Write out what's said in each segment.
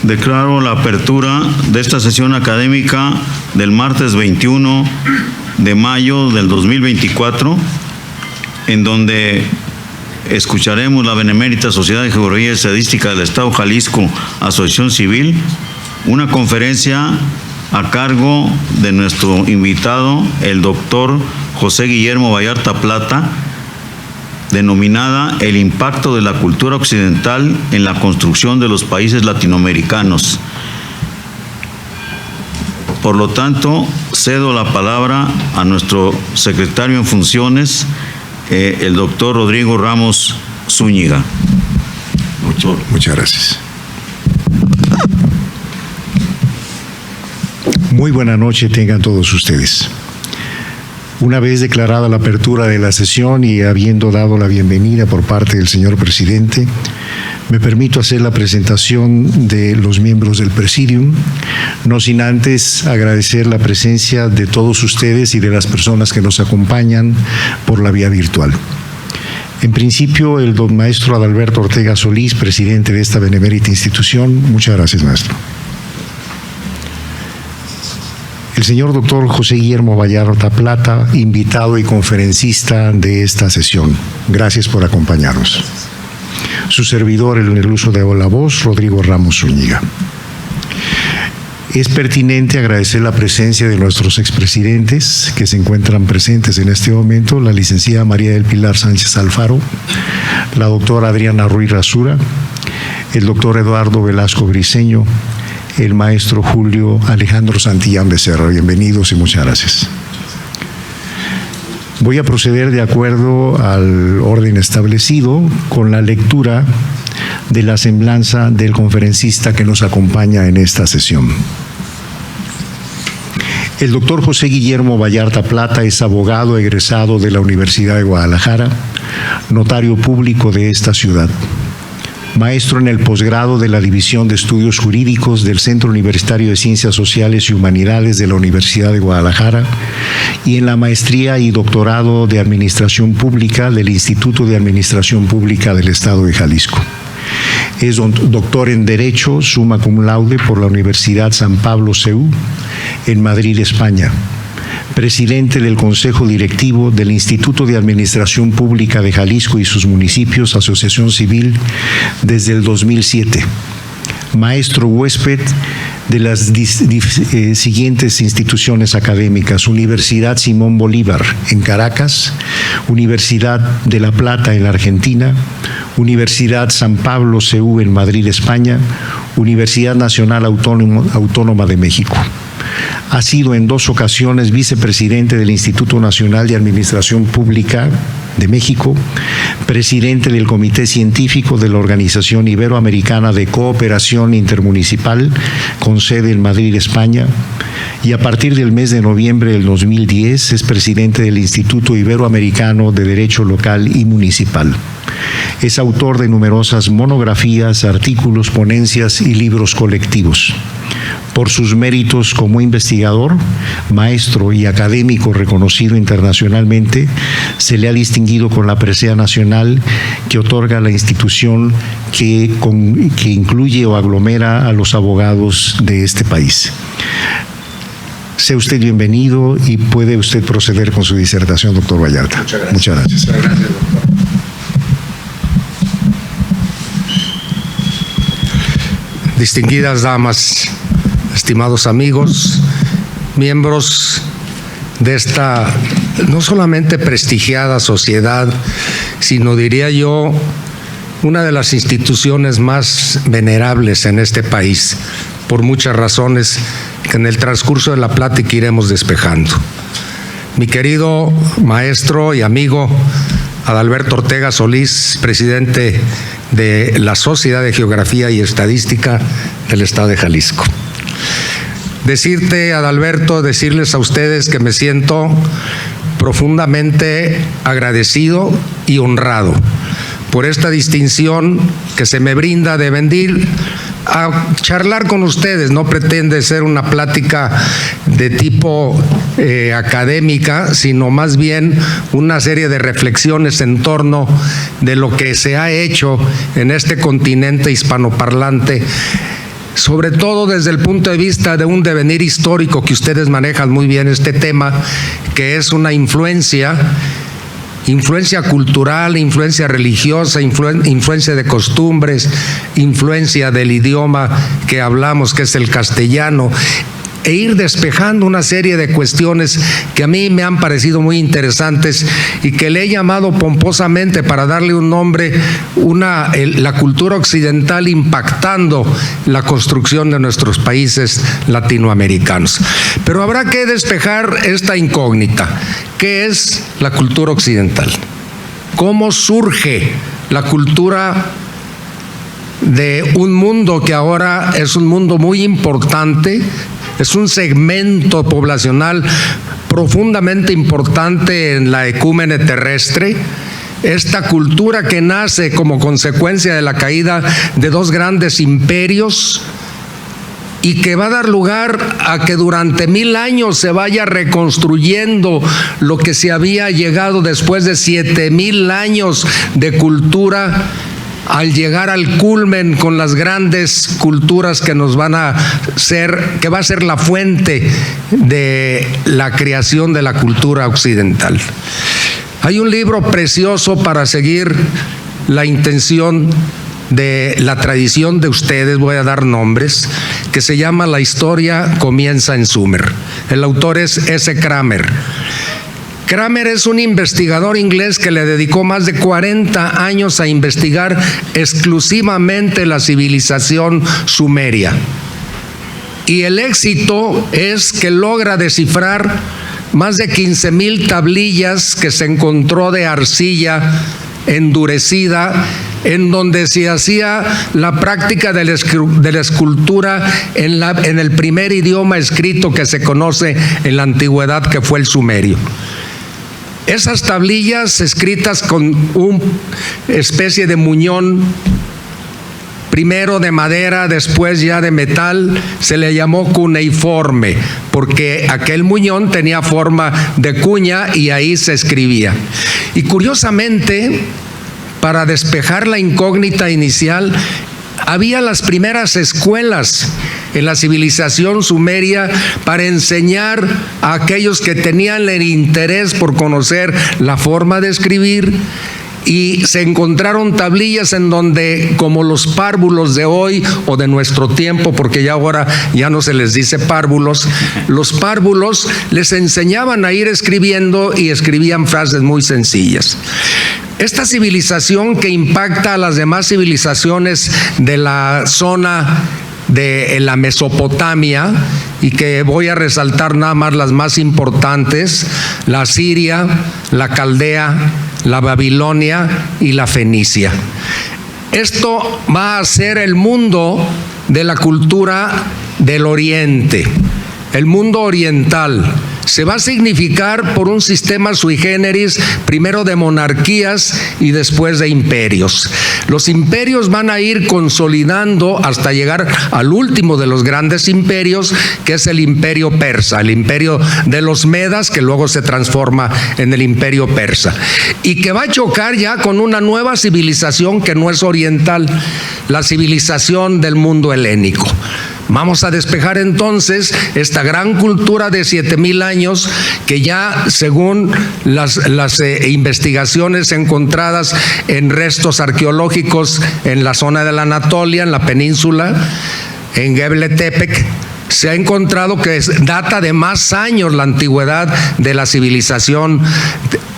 Declaro la apertura de esta sesión académica del martes 21 de mayo del 2024, en donde escucharemos la Benemérita Sociedad de Geografía y Estadística del Estado de Jalisco, Asociación Civil, una conferencia a cargo de nuestro invitado, el doctor José Guillermo Vallarta Plata, denominada El impacto de la cultura occidental en la construcción de los países latinoamericanos. Por lo tanto, cedo la palabra a nuestro secretario en funciones, el doctor Rodrigo Ramos Zúñiga. Muchas gracias. Muy buena noche tengan todos ustedes. Una vez declarada la apertura de la sesión y habiendo dado la bienvenida por parte del señor presidente, me permito hacer la presentación de los miembros del Presidium, no sin antes agradecer la presencia de todos ustedes y de las personas que nos acompañan por la vía virtual. En principio, el don maestro Adalberto Ortega Solís, presidente de esta benemérita institución. Muchas gracias, maestro. El señor doctor José Guillermo Vallarta Plata, invitado y conferencista de esta sesión. Gracias por acompañarnos. Su servidor en el uso de la voz, Rodrigo Ramos Zúñiga. Es pertinente agradecer la presencia de nuestros expresidentes que se encuentran presentes en este momento, la licenciada María del Pilar Sánchez Alfaro, la doctora Adriana Ruiz Rasura, el doctor Eduardo Velasco Briceño, el maestro Julio Alejandro Santillán Becerra. Bienvenidos y muchas gracias. Voy a proceder de acuerdo al orden establecido con la lectura de la semblanza del conferencista que nos acompaña en esta sesión. El doctor José Guillermo Vallarta Plata es abogado egresado de la Universidad de Guadalajara, notario público de esta ciudad. Maestro en el posgrado de la División de Estudios Jurídicos del Centro Universitario de Ciencias Sociales y Humanidades de la Universidad de Guadalajara y en la maestría y doctorado de Administración Pública del Instituto de Administración Pública del Estado de Jalisco. Es doctor en Derecho, summa cum laude por la Universidad San Pablo CEU en Madrid, España. Presidente del Consejo Directivo del Instituto de Administración Pública de Jalisco y sus municipios, Asociación Civil, desde el 2007. Maestro huésped de las siguientes instituciones académicas: Universidad Simón Bolívar en Caracas, Universidad de La Plata en la Argentina, Universidad San Pablo CEU en Madrid, España, Universidad Nacional Autónoma de México. Ha sido en 2 ocasiones vicepresidente del Instituto Nacional de Administración Pública de México, presidente del Comité Científico de la Organización Iberoamericana de Cooperación Intermunicipal, con sede en Madrid, España, y a partir del mes de noviembre del 2010 es presidente del Instituto Iberoamericano de Derecho Local y Municipal. Es autor de numerosas monografías, artículos, ponencias y libros colectivos. Por sus méritos como investigador, maestro y académico reconocido internacionalmente, se le ha distinguido con la presea nacional que otorga la institución que incluye o aglomera a los abogados de este país. Sea usted bienvenido y puede usted proceder con su disertación, doctor Vallarta. Muchas gracias. Muchas gracias. Muchas gracias, doctor. Distinguidas damas, estimados amigos, miembros de esta no solamente prestigiada sociedad, sino diría yo una de las instituciones más venerables en este país, por muchas razones que en el transcurso de la plática iremos despejando. Mi querido maestro y amigo Adalberto Ortega Solís, presidente de la Sociedad de Geografía y Estadística del Estado de Jalisco. Decirles a ustedes que me siento profundamente agradecido y honrado por esta distinción que se me brinda de venir a charlar con ustedes. No pretende ser una plática de tipo académica, sino más bien una serie de reflexiones en torno de lo que se ha hecho en este continente hispanoparlante sobre todo desde el punto de vista de un devenir histórico que ustedes manejan muy bien este tema, que es una influencia cultural, influencia religiosa, influencia de costumbres, influencia del idioma que hablamos, que es el castellano, e ir despejando una serie de cuestiones que a mí me han parecido muy interesantes y que le he llamado pomposamente, para darle un nombre, la cultura occidental impactando la construcción de nuestros países latinoamericanos. Pero habrá que despejar esta incógnita. ¿Qué es la cultura occidental? ¿Cómo surge la cultura de un mundo que ahora es un mundo muy importante? Es un segmento poblacional profundamente importante en la ecúmene terrestre. Esta cultura que nace como consecuencia de la caída de dos grandes imperios y que va a dar lugar a que durante 1000 años se vaya reconstruyendo lo que se había llegado después de 7000 años de cultura, al llegar al culmen con las grandes culturas que nos van a ser, que va a ser la fuente de la creación de la cultura occidental. Hay un libro precioso para seguir la intención de la tradición de ustedes, voy a dar nombres, que se llama La historia comienza en Sumer. El autor es S. Kramer. Kramer es un investigador inglés que le dedicó más de 40 años a investigar exclusivamente la civilización sumeria. Y el éxito es que logra descifrar más de 15,000 tablillas que se encontró de arcilla endurecida, en donde se hacía la práctica de la escultura en el primer idioma escrito que se conoce en la antigüedad, que fue el sumerio. Esas tablillas escritas con una especie de muñón, primero de madera, después ya de metal, se le llamó cuneiforme, porque aquel muñón tenía forma de cuña y ahí se escribía. Y curiosamente, para despejar la incógnita inicial, había las primeras escuelas en la civilización sumeria para enseñar a aquellos que tenían el interés por conocer la forma de escribir, y se encontraron tablillas en donde, como los párvulos de hoy o de nuestro tiempo, porque ya ahora ya no se les dice párvulos, los párvulos les enseñaban a ir escribiendo y escribían frases muy sencillas. Esta civilización que impacta a las demás civilizaciones de la zona de la Mesopotamia, y que voy a resaltar nada más las más importantes: la Asiria, la Caldea, la Babilonia y la Fenicia. Esto va a ser el mundo de la cultura del Oriente, el mundo oriental. Se va a significar por un sistema sui generis, primero de monarquías y después de imperios. Los imperios van a ir consolidando hasta llegar al último de los grandes imperios, que es el imperio persa, el imperio de los medas, que luego se transforma en el imperio persa, y que va a chocar ya con una nueva civilización que no es oriental, la civilización del mundo helénico. Vamos a despejar entonces esta gran cultura de 7000 años que ya, según las investigaciones encontradas en restos arqueológicos en la zona de la Anatolia, en la península, en Göbekli Tepe, se ha encontrado que data de más años la antigüedad de la civilización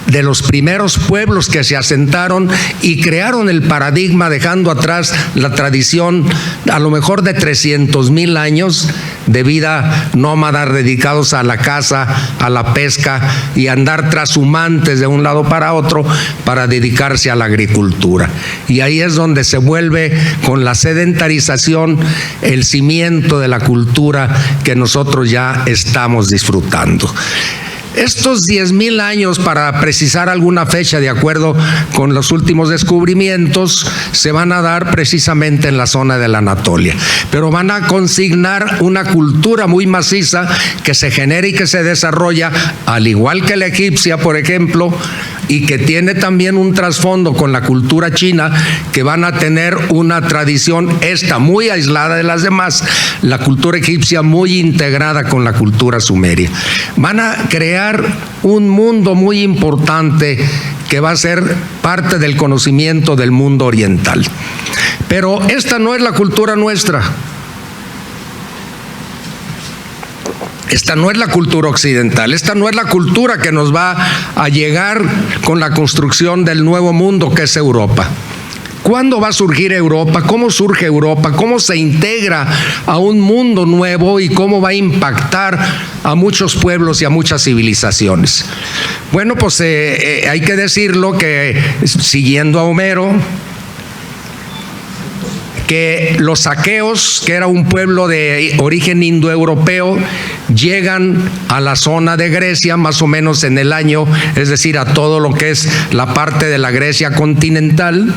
de los primeros pueblos que se asentaron y crearon el paradigma, dejando atrás la tradición a lo mejor de 300,000 años de vida nómada, dedicados a la caza, a la pesca y andar trashumantes de un lado para otro para dedicarse a la agricultura. Y ahí es donde se vuelve, con la sedentarización, el cimiento de la cultura que nosotros ya estamos disfrutando. Estos 10,000 años, para precisar alguna fecha de acuerdo con los últimos descubrimientos, se van a dar precisamente en la zona de la Anatolia, pero van a consignar una cultura muy maciza que se genera y que se desarrolla, al igual que la egipcia, por ejemplo, y que tiene también un trasfondo con la cultura china, que van a tener una tradición esta muy aislada de las demás, la cultura egipcia muy integrada con la cultura sumeria. Van a crear un mundo muy importante que va a ser parte del conocimiento del mundo oriental. Pero esta no es la cultura nuestra. Esta no es la cultura occidental, esta no es la cultura que nos va a llegar con la construcción del nuevo mundo que es Europa. ¿Cuándo va a surgir Europa? ¿Cómo surge Europa? ¿Cómo se integra a un mundo nuevo y cómo va a impactar a muchos pueblos y a muchas civilizaciones? Bueno, pues hay que decirlo que, siguiendo a Homero, que los aqueos, que era un pueblo de origen indoeuropeo, llegan a la zona de Grecia más o menos en el año, es decir, a todo lo que es la parte de la Grecia continental,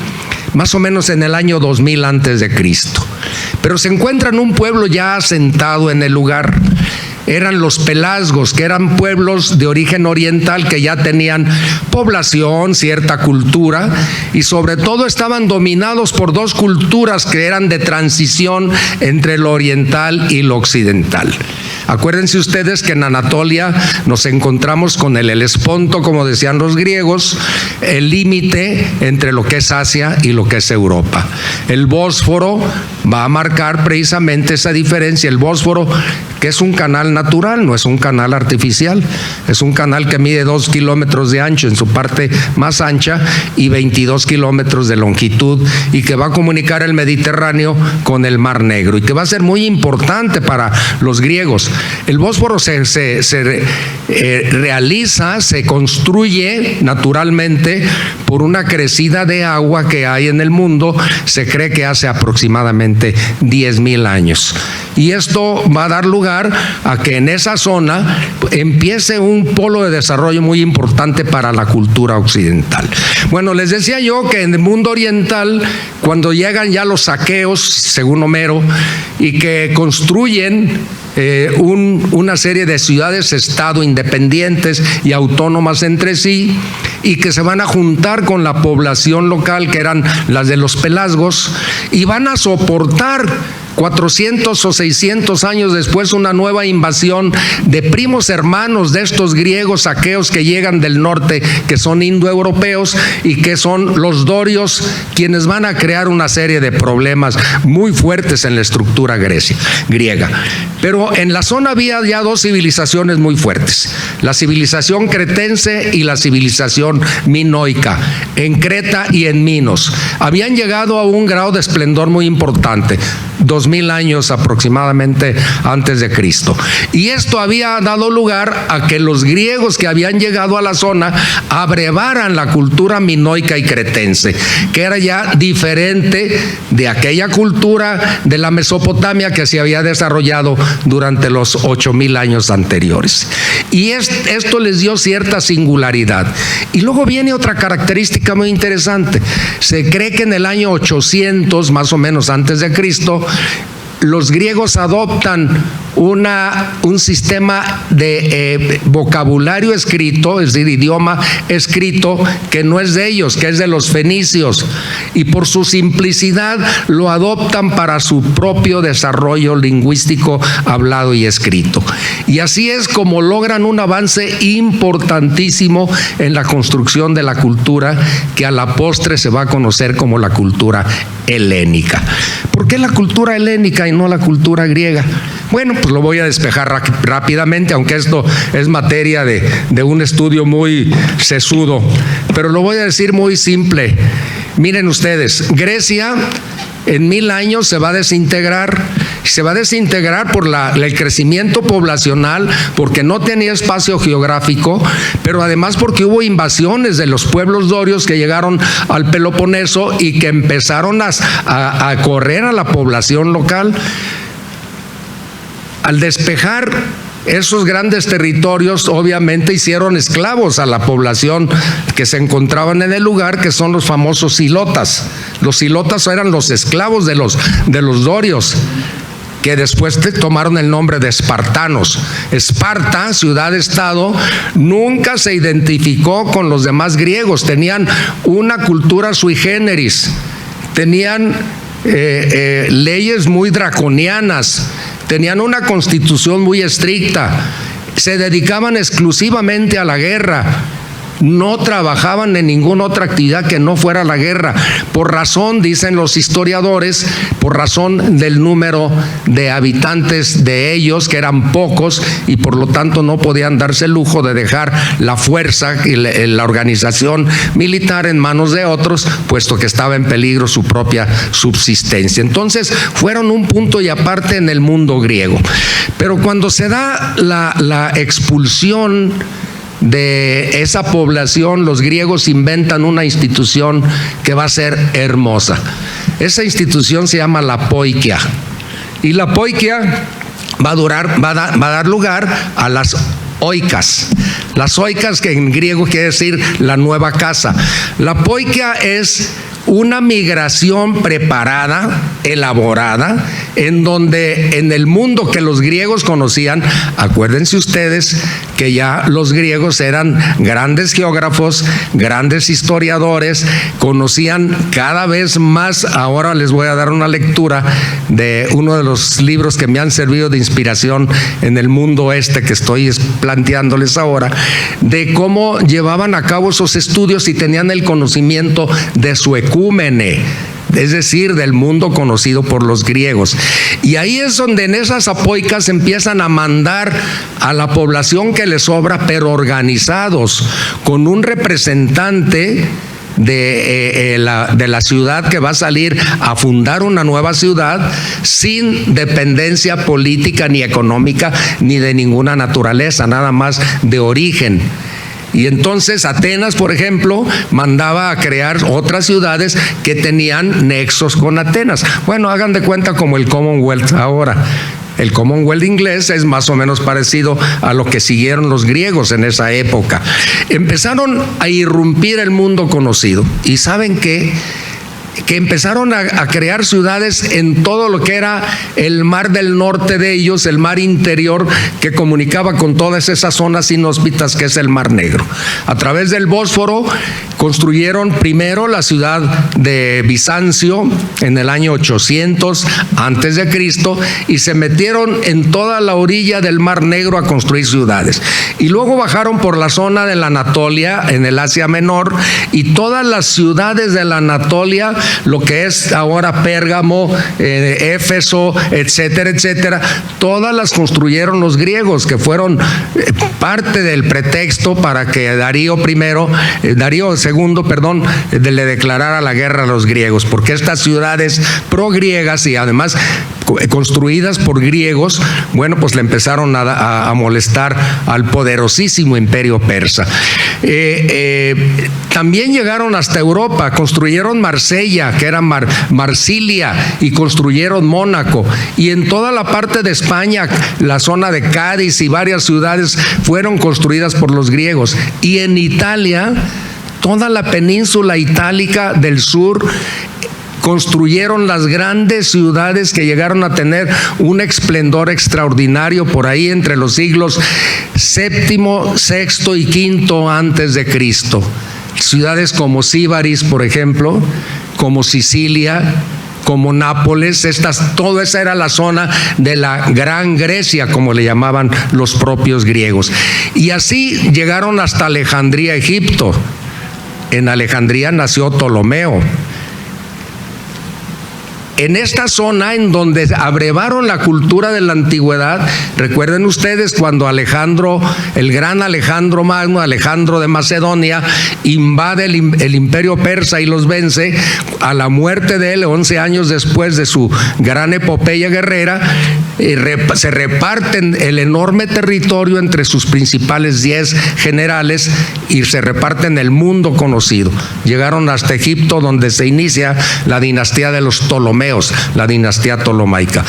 más o menos en el año 2000 antes de Cristo. Pero se encuentran un pueblo ya asentado en el lugar. Eran los pelasgos, que eran pueblos de origen oriental que ya tenían población, cierta cultura, y sobre todo estaban dominados por dos culturas que eran de transición entre lo oriental y lo occidental. Acuérdense ustedes que en Anatolia nos encontramos con el Helesponto, como decían los griegos, el límite entre lo que es Asia y lo que es Europa. El Bósforo va a marcar precisamente esa diferencia. El Bósforo, que es un canal natural, no es un canal artificial, es un canal que mide 2 kilómetros de ancho en su parte más ancha y 22 kilómetros de longitud, y que va a comunicar el Mediterráneo con el Mar Negro, y que va a ser muy importante para los griegos. El Bósforo se realiza, se construye naturalmente por una crecida de agua que hay en el mundo, se cree que hace aproximadamente 10,000 años. Y esto va a dar lugar a que en esa zona empiece un polo de desarrollo muy importante para la cultura occidental. Bueno, les decía yo que en el mundo oriental, cuando llegan ya los aqueos, según Homero, y que construyen una serie de ciudades-estado independientes y autónomas entre sí, y que se van a juntar con la población local, que eran las de los pelasgos, y van a soportar 400 o 600 años después una nueva invasión de primos hermanos de estos griegos aqueos que llegan del norte, que son indoeuropeos, y que son los dorios, quienes van a crear una serie de problemas muy fuertes en la estructura griega. Pero en la zona había ya dos civilizaciones muy fuertes: la civilización cretense y la civilización minoica, en Creta y en Minos. Habían llegado a un grado de esplendor muy importante, 2000 años aproximadamente antes de Cristo. Y esto había dado lugar a que los griegos que habían llegado a la zona abrevaran la cultura minoica y cretense, que era ya diferente de aquella cultura de la Mesopotamia que se había desarrollado durante los 8000 años anteriores. Y esto les dio cierta singularidad. Y luego viene otra característica muy interesante. Se cree que en el año 800, más o menos antes de Cristo, los griegos adoptan un sistema de vocabulario escrito, es decir, idioma escrito, que no es de ellos, que es de los fenicios, y por su simplicidad lo adoptan para su propio desarrollo lingüístico hablado y escrito. Y así es como logran un avance importantísimo en la construcción de la cultura, que a la postre se va a conocer como la cultura helénica. ¿Por qué la cultura helénica y no la cultura griega? Bueno, pues lo voy a despejar rápidamente, aunque esto es materia de un estudio muy sesudo, pero lo voy a decir muy simple. Miren ustedes, Grecia en 1000 años se va a desintegrar. Se va a desintegrar por el crecimiento poblacional, porque no tenía espacio geográfico, pero además porque hubo invasiones de los pueblos dorios que llegaron al Peloponeso y que empezaron a correr a la población local. Al despejar Esos grandes territorios obviamente hicieron esclavos a la población que se encontraban en el lugar, que son los famosos zilotas. Los zilotas eran los esclavos de los dorios, que después tomaron el nombre de espartanos. Esparta, ciudad-estado, nunca se identificó con los demás griegos. Tenían una cultura sui generis, tenían leyes muy draconianas, tenían una constitución muy estricta, se dedicaban exclusivamente a la guerra. No trabajaban en ninguna otra actividad que no fuera la guerra, por razón, dicen los historiadores, por razón del número de habitantes de ellos, que eran pocos, y por lo tanto no podían darse el lujo de dejar la fuerza y la organización militar en manos de otros, puesto que estaba en peligro su propia subsistencia. Entonces fueron un punto y aparte en el mundo griego. Pero cuando se da la expulsión de esa población, los griegos inventan una institución que va a ser hermosa. Esa institución se llama la poikia, y la poikia va a dar lugar a las oikas. Las oikas, que en griego quiere decir la nueva casa. La poikia es una migración preparada, elaborada, en donde en el mundo que los griegos conocían, acuérdense ustedes que ya los griegos eran grandes geógrafos, grandes historiadores, conocían cada vez más. Ahora les voy a dar una lectura de uno de los libros que me han servido de inspiración en el mundo que estoy planteándoles ahora, de cómo llevaban a cabo esos estudios y tenían el conocimiento de su ecúmene, es decir, del mundo conocido por los griegos. Y ahí es donde en esas apoicas empiezan a mandar a la población que les sobra, pero organizados, con un representante de la ciudad que va a salir a fundar una nueva ciudad, sin dependencia política ni económica ni de ninguna naturaleza, nada más de origen. Y entonces Atenas, por ejemplo, mandaba a crear otras ciudades que tenían nexos con Atenas. Bueno, hagan de cuenta como el Commonwealth ahora. El Commonwealth inglés es más o menos parecido a lo que siguieron los griegos en esa época. Empezaron a irrumpir el mundo conocido. ¿Y saben qué? Que empezaron a crear ciudades en todo lo que era el mar del norte de ellos, el mar interior que comunicaba con todas esas zonas inhóspitas que es el Mar Negro. A través del Bósforo construyeron primero la ciudad de Bizancio en el año 800 antes de Cristo, y se metieron en toda la orilla del Mar Negro a construir ciudades. Y luego bajaron por la zona de la Anatolia, en el Asia Menor, y todas las ciudades de la Anatolia, lo que es ahora Pérgamo, Éfeso, etcétera, etcétera, todas las construyeron los griegos, que fueron parte del pretexto para que Darío II, le declarara la guerra a los griegos, porque estas ciudades progriegas y además construidas por griegos, bueno, pues le empezaron a molestar al poderosísimo imperio persa. También llegaron hasta Europa, construyeron Marsella, que era Marsilia, y construyeron Mónaco, y en toda la parte de España, la zona de Cádiz y varias ciudades fueron construidas por los griegos. Y en Italia, toda la península itálica del sur, construyeron las grandes ciudades que llegaron a tener un esplendor extraordinario por ahí entre los siglos VII, VI y V antes de Cristo. Ciudades como Síbaris, por ejemplo, como Sicilia, como Nápoles, toda esa era la zona de la Gran Grecia, como le llamaban los propios griegos. Y así llegaron hasta Alejandría, Egipto. En Alejandría nació Ptolomeo. En esta zona en donde abrevaron la cultura de la antigüedad, recuerden ustedes cuando Alejandro, el gran Alejandro Magno, Alejandro de Macedonia, invade el imperio persa y los vence, a la muerte de él, 11 años después de su gran epopeya guerrera, se reparten el enorme territorio entre sus principales 10 generales y se reparten el mundo conocido. Llegaron hasta Egipto, donde se inicia la dinastía de los Ptolomeos, la dinastía ptolomaica.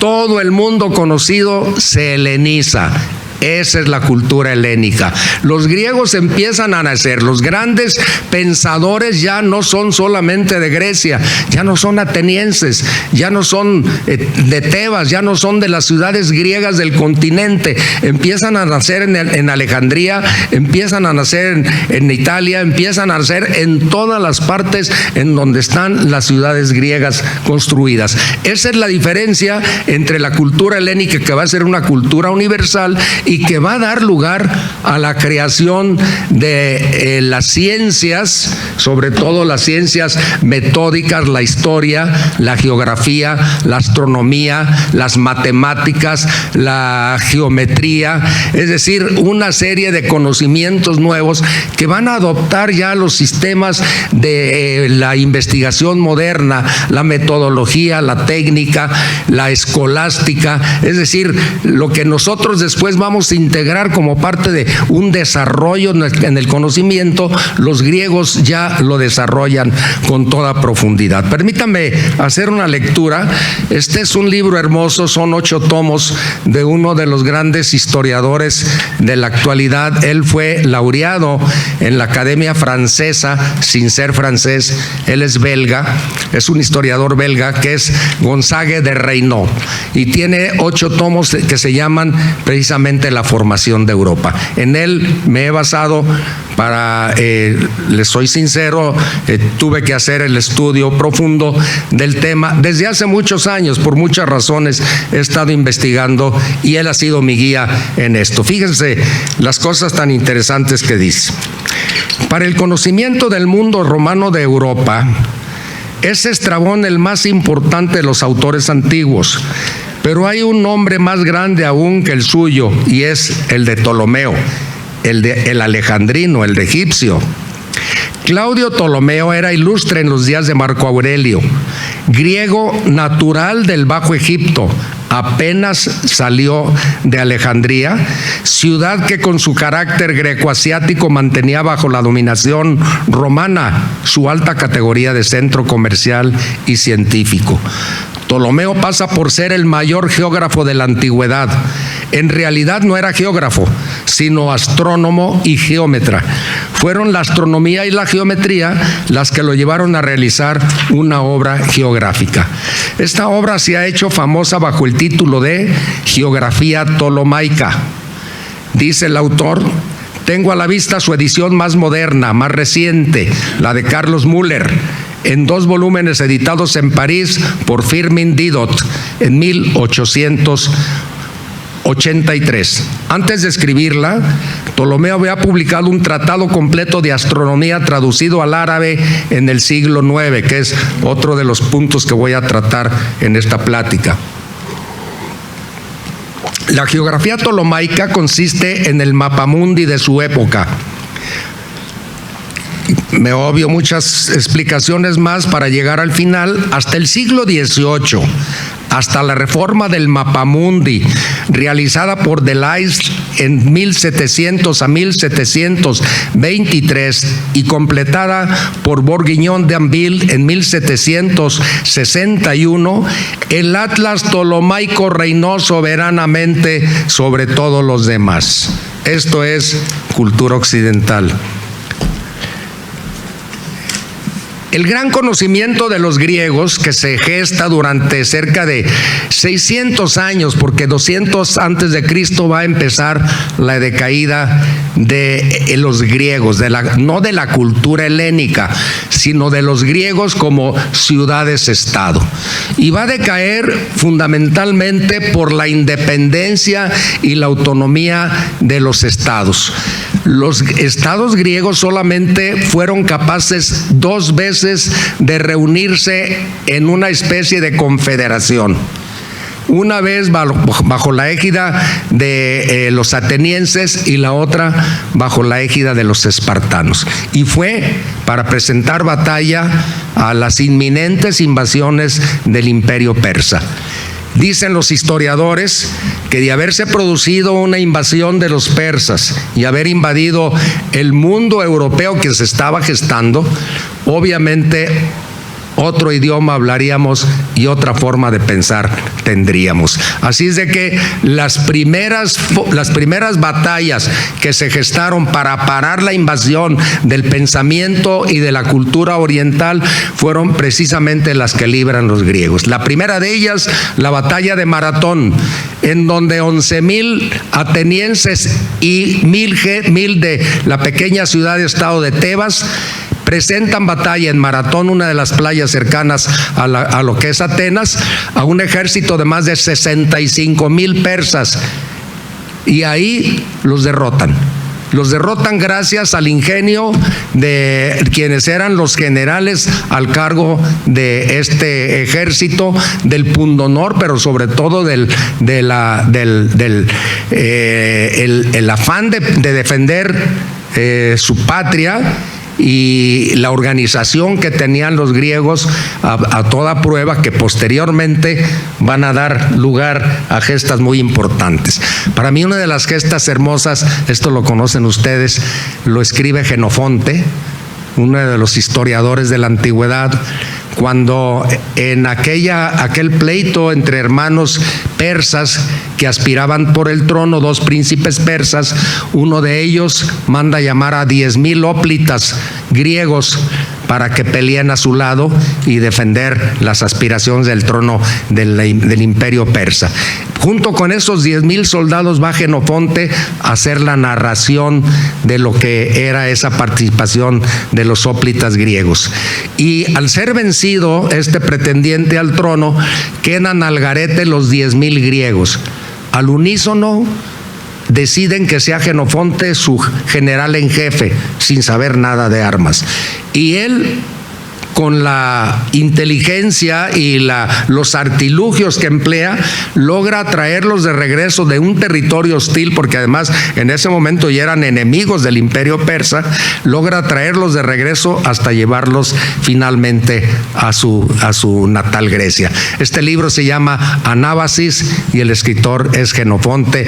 todo el mundo conocido se heleniza. Esa es la cultura helénica. Los griegos empiezan a nacer. Los grandes pensadores ya no son solamente de Grecia, ya no son atenienses, ya no son de Tebas, ya no son de las ciudades griegas del continente. Empiezan a nacer en Alejandría, empiezan a nacer en Italia, empiezan a nacer en todas las partes en donde están las ciudades griegas construidas. Esa es la diferencia entre la cultura helénica, que va a ser una cultura universal y que va a dar lugar a la creación de las ciencias, sobre todo las ciencias metódicas, la historia, la geografía, la astronomía, las matemáticas, la geometría, es decir, una serie de conocimientos nuevos que van a adoptar ya los sistemas de la investigación moderna, la metodología, la técnica, la escolástica, es decir, lo que nosotros después vamos a integrar como parte de un desarrollo en el conocimiento, los griegos ya lo desarrollan con toda profundidad. Permítanme hacer una lectura. Este es un libro hermoso, son 8 tomos de uno de los grandes historiadores de la actualidad. Él fue laureado en la Academia Francesa sin ser francés, él es belga, es un historiador belga que es Gonzague de Reynaud y tiene 8 tomos que se llaman precisamente La formación de Europa. En él me he basado para, les soy sincero, tuve que hacer el estudio profundo del tema. Desde hace muchos años, por muchas razones, he estado investigando y él ha sido mi guía en esto. Fíjense las cosas tan interesantes que dice. Para el conocimiento del mundo romano de Europa, es Estrabón el más importante de los autores antiguos. Pero hay un nombre más grande aún que el suyo, y es el de Ptolomeo, el alejandrino, el de egipcio. Claudio Ptolomeo era ilustre en los días de Marco Aurelio, griego natural del Bajo Egipto, apenas salió de Alejandría, ciudad que con su carácter grecoasiático mantenía bajo la dominación romana su alta categoría de centro comercial y científico. Ptolomeo pasa por ser el mayor geógrafo de la antigüedad. En realidad no era geógrafo, sino astrónomo y geómetra. Fueron la astronomía y la geometría las que lo llevaron a realizar una obra geográfica. Esta obra se ha hecho famosa bajo el título de Geografía Ptolomaica. Dice el autor: tengo a la vista su edición más moderna, más reciente, la de Carlos Müller, en 2 volúmenes editados en París por Firmin Didot en 1883. Antes de escribirla, Ptolomeo había publicado un tratado completo de astronomía traducido al árabe en el siglo IX, que es otro de los puntos que voy a tratar en esta plática. La geografía ptolomaica consiste en el mapamundi de su época. Me obvio muchas explicaciones más para llegar al final. Hasta el siglo XVIII, hasta la reforma del mapamundi realizada por Deleuze en 1700 a 1723 y completada por Bourguignon d'Anville en 1761, el Atlas Ptolomaico reinó soberanamente sobre todos los demás. Esto es cultura occidental. El gran conocimiento de los griegos, que se gesta durante cerca de 600 años, porque 200 antes de Cristo va a empezar la decaída de los griegos, no de la cultura helénica, sino de los griegos como ciudades-estado. Y va a decaer fundamentalmente por la independencia y la autonomía de los estados. Los estados griegos solamente fueron capaces 2 veces de reunirse en una especie de confederación. Una vez bajo la égida de los atenienses y la otra bajo la égida de los espartanos. Y fue para presentar batalla a las inminentes invasiones del imperio persa. Dicen los historiadores que de haberse producido una invasión de los persas y haber invadido el mundo europeo que se estaba gestando, obviamente otro idioma hablaríamos y otra forma de pensar tendríamos. Así es de que las primeras batallas que se gestaron para parar la invasión del pensamiento y de la cultura oriental fueron precisamente las que libran los griegos. La primera de ellas, la batalla de Maratón, en donde 11,000 atenienses y 1,000 de la pequeña ciudad-estado de Tebas presentan batalla en Maratón, una de las playas cercanas a lo que es Atenas, a un ejército de más de 65,000 persas, y ahí los derrotan. Los derrotan gracias al ingenio de quienes eran los generales al cargo de este ejército, del pundonor, pero sobre todo el afán de defender su patria, y la organización que tenían los griegos a toda prueba, que posteriormente van a dar lugar a gestas muy importantes. Para mí, una de las gestas hermosas, esto lo conocen ustedes, lo escribe Jenofonte, uno de los historiadores de la antigüedad, cuando en aquel pleito entre hermanos persas que aspiraban por el trono, dos príncipes persas, uno de ellos manda llamar a 10,000 hóplitas griegos para que peleen a su lado y defender las aspiraciones del trono del imperio persa. Junto con esos 10,000 soldados va Jenofonte a hacer la narración de lo que era esa participación de los hóplitas griegos. Y al ser vencido este pretendiente al trono, quedan al garete los 10,000 griegos. Al unísono deciden que sea Jenofonte su general en jefe, sin saber nada de armas. Y él, con la inteligencia y los artilugios que emplea, logra traerlos de regreso de un territorio hostil, porque además en ese momento ya eran enemigos del imperio persa, logra traerlos de regreso hasta llevarlos finalmente a su natal Grecia. Este libro se llama Anábasis y el escritor es Jenofonte.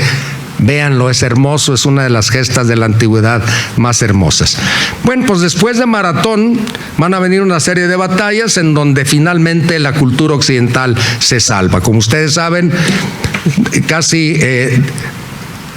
Véanlo, es hermoso, es una de las gestas de la antigüedad más hermosas. Bueno, pues después de Maratón van a venir una serie de batallas en donde finalmente la cultura occidental se salva. Como ustedes saben, casi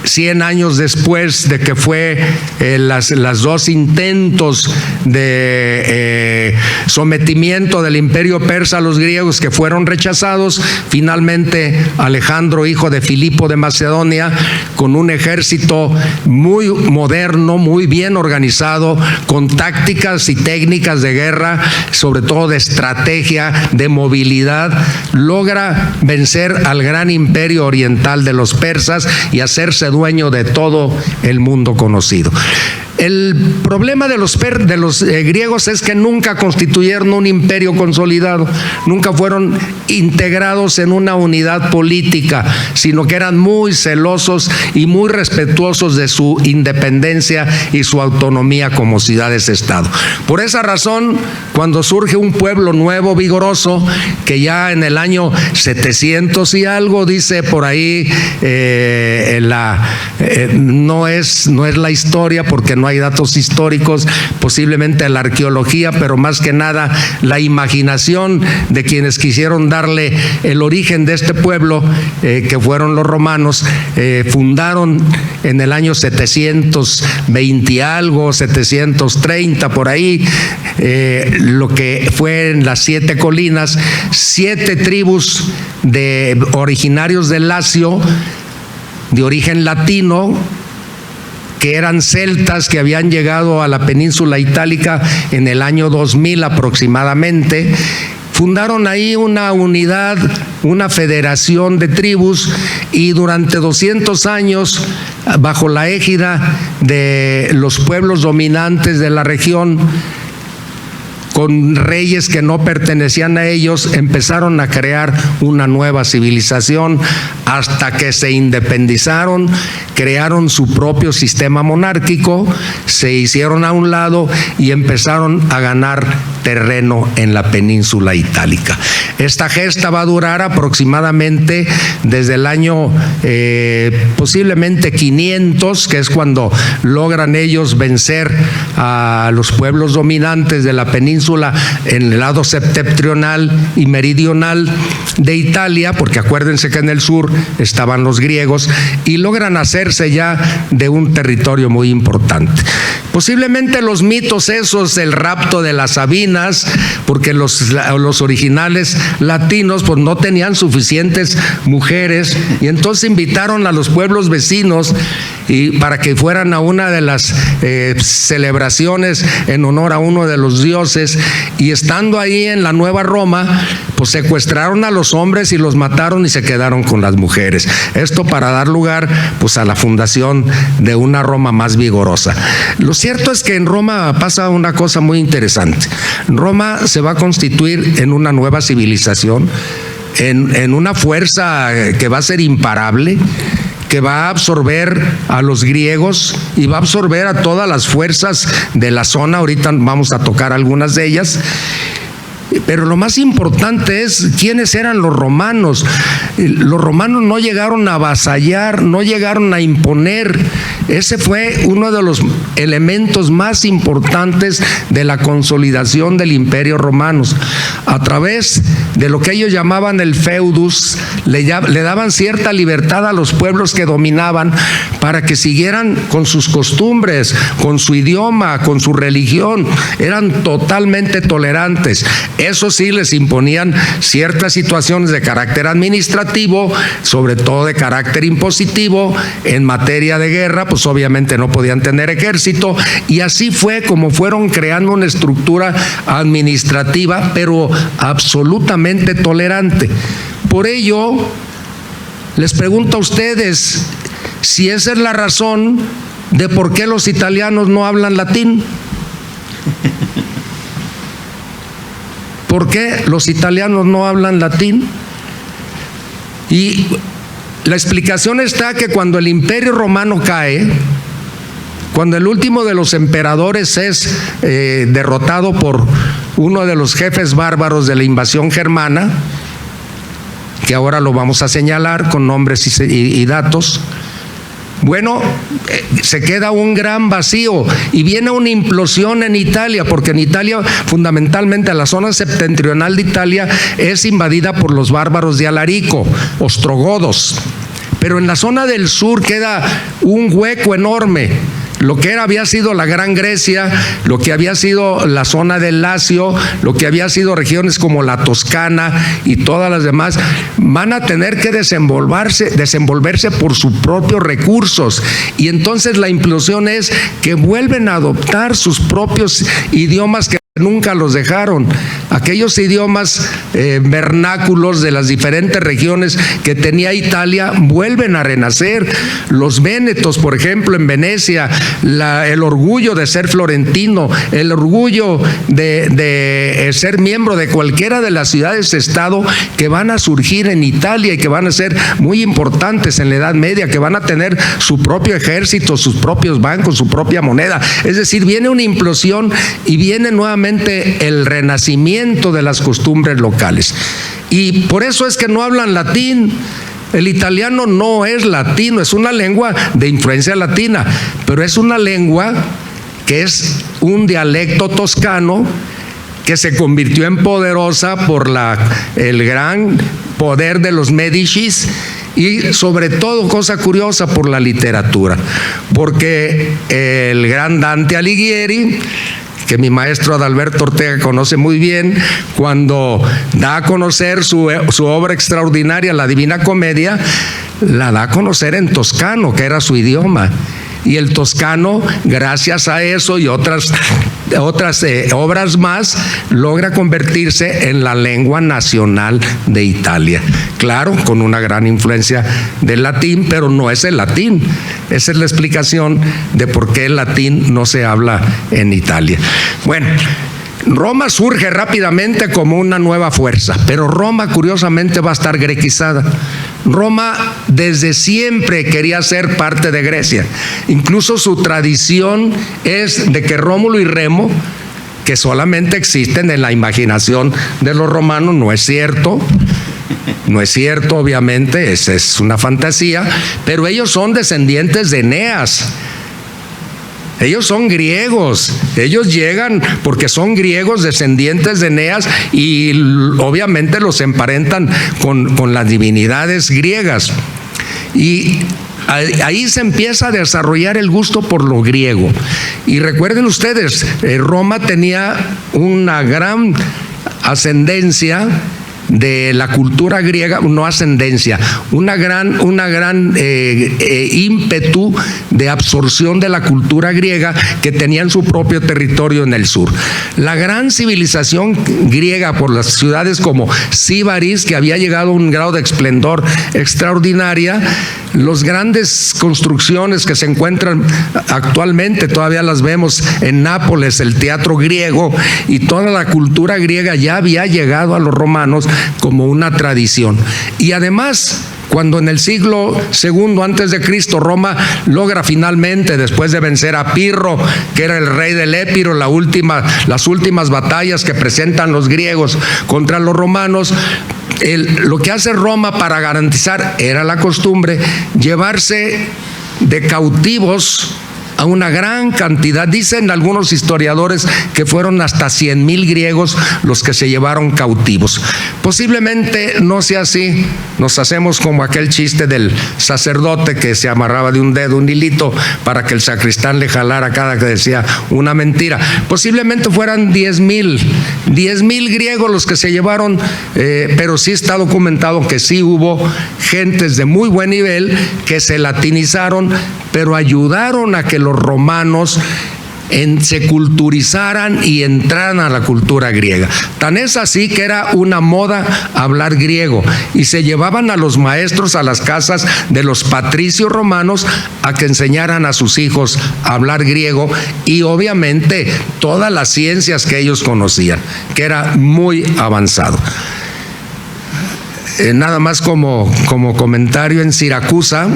100 años después de que fue las dos intentos de sometimiento del imperio persa a los griegos que fueron rechazados, finalmente Alejandro, hijo de Filipo de Macedonia, con un ejército muy moderno, muy bien organizado, con tácticas y técnicas de guerra, sobre todo de estrategia, de movilidad, logra vencer al gran imperio oriental de los persas y hacerse dueño de todo el mundo conocido. El problema de los griegos es que nunca constituyeron un imperio consolidado, nunca fueron integrados en una unidad política, sino que eran muy celosos y muy respetuosos de su independencia y su autonomía como ciudades-estado. Por esa razón, cuando surge un pueblo nuevo, vigoroso, que ya en el año 700 y algo, dice por ahí, no es la historia, porque no hay datos históricos, posiblemente la arqueología, pero más que nada la imaginación de quienes quisieron darle el origen de este pueblo, que fueron los romanos. Fundaron en el año 720 y algo, 730 por ahí, lo que fue en las 7 colinas, 7 tribus de originarios del Lacio, de origen latino, que eran celtas que habían llegado a la península itálica en el año 2000 aproximadamente. Fundaron ahí una unidad, una federación de tribus, y durante 200 años, bajo la égida de los pueblos dominantes de la región, con reyes que no pertenecían a ellos, empezaron a crear una nueva civilización hasta que se independizaron, crearon su propio sistema monárquico, se hicieron a un lado y empezaron a ganar terreno en la península itálica. Esta gesta va a durar aproximadamente desde el año posiblemente 500, que es cuando logran ellos vencer a los pueblos dominantes de la península península, en el lado septentrional y meridional de Italia, porque acuérdense que en el sur estaban los griegos, y logran hacerse ya de un territorio muy importante. Posiblemente los mitos esos del rapto de las Sabinas, porque los originales latinos pues no tenían suficientes mujeres, y entonces invitaron a los pueblos vecinos para que fueran a una de las celebraciones en honor a uno de los dioses, y estando ahí en la Nueva Roma, pues secuestraron a los hombres y los mataron y se quedaron con las mujeres. Esto para dar lugar pues a la fundación de una Roma más vigorosa. Lo cierto es que en Roma pasa una cosa muy interesante. Roma se va a constituir en una nueva civilización, en una fuerza que va a ser imparable, que va a absorber a los griegos y va a absorber a todas las fuerzas de la zona. Ahorita vamos a tocar algunas de ellas. Pero lo más importante es quiénes eran los romanos. Los romanos no llegaron a avasallar, no llegaron a imponer. Ese fue uno de los elementos más importantes de la consolidación del Imperio Romano. A través de lo que ellos llamaban el feudus, le daban cierta libertad a los pueblos que dominaban para que siguieran con sus costumbres, con su idioma, con su religión. Eran totalmente tolerantes. Eso sí, les imponían ciertas situaciones de carácter administrativo, sobre todo de carácter impositivo. En materia de guerra, pues obviamente no podían tener ejército, y así fue como fueron creando una estructura administrativa, pero absolutamente tolerante. Por ello, les pregunto a ustedes si esa es la razón de por qué los italianos no hablan latín. ¿Por qué los italianos no hablan latín? Y la explicación está que cuando el Imperio Romano cae, cuando el último de los emperadores es derrotado por uno de los jefes bárbaros de la invasión germana, que ahora lo vamos a señalar con nombres y datos, bueno, se queda un gran vacío y viene una implosión en Italia, porque en Italia, fundamentalmente la zona septentrional de Italia es invadida por los bárbaros de Alarico, ostrogodos, pero en la zona del sur queda un hueco enorme. Lo que había sido la Gran Grecia, lo que había sido la zona del Lacio, lo que había sido regiones como la Toscana y todas las demás, van a tener que desenvolverse por sus propios recursos. Y entonces la implosión es que vuelven a adoptar sus propios idiomas que nunca los dejaron. Aquellos idiomas vernáculos de las diferentes regiones que tenía Italia vuelven a renacer. Los vénetos, por ejemplo, en Venecia, el orgullo de ser florentino, el orgullo de ser miembro de cualquiera de las ciudades-estado que van a surgir en Italia y que van a ser muy importantes en la Edad Media, que van a tener su propio ejército, sus propios bancos, su propia moneda. Es decir, viene una implosión y viene nuevamente el renacimiento de las costumbres locales. Y por eso es que no hablan latín. El italiano no es latino, es una lengua de influencia latina, pero es una lengua que es un dialecto toscano que se convirtió en poderosa por el gran poder de los Médicis, y sobre todo, cosa curiosa, por la literatura, porque el gran Dante Alighieri, que mi maestro Adalberto Ortega conoce muy bien, cuando da a conocer su obra extraordinaria, La Divina Comedia, la da a conocer en toscano, que era su idioma. Y el toscano, gracias a eso y otras obras más, logra convertirse en la lengua nacional de Italia. Claro, con una gran influencia del latín, pero no es el latín. Esa es la explicación de por qué el latín no se habla en Italia. Bueno, Roma surge rápidamente como una nueva fuerza, pero Roma curiosamente va a estar grequizada. Roma desde siempre quería ser parte de Grecia. Incluso su tradición es de que Rómulo y Remo, que solamente existen en la imaginación de los romanos, no es cierto. No es cierto, obviamente, es una fantasía, pero ellos son descendientes de Eneas. Ellos son griegos, ellos llegan porque son griegos descendientes de Eneas y obviamente los emparentan con las divinidades griegas. Y ahí se empieza a desarrollar el gusto por lo griego. Y recuerden ustedes, Roma tenía una gran ascendencia de la cultura griega, no ascendencia, una gran ímpetu de absorción de la cultura griega que tenía en su propio territorio en el sur. La gran civilización griega por las ciudades como Síbaris, que había llegado a un grado de esplendor extraordinaria, las grandes construcciones que se encuentran actualmente, todavía las vemos en Nápoles, el teatro griego, y toda la cultura griega ya había llegado a los romanos como una tradición. Y además, cuando en el siglo II antes de Cristo Roma logra finalmente, después de vencer a Pirro, que era el rey del Épiro, las últimas batallas que presentan los griegos contra los romanos, lo que hace Roma para garantizar, era la costumbre, llevarse de cautivos a una gran cantidad. Dicen algunos historiadores que fueron hasta 100,000 griegos los que se llevaron cautivos. Posiblemente no sea así. Nos hacemos como aquel chiste del sacerdote que se amarraba de un dedo un hilito para que el sacristán le jalara cada que decía una mentira. Posiblemente fueran 10,000 griegos los que se llevaron, pero sí está documentado que sí hubo gentes de muy buen nivel que se latinizaron, pero ayudaron a que los romanos se culturizaran y entraran a la cultura griega. Tan es así que era una moda hablar griego y se llevaban a los maestros a las casas de los patricios romanos a que enseñaran a sus hijos a hablar griego y obviamente todas las ciencias que ellos conocían, que era muy avanzado. Nada más como comentario, en Siracusa,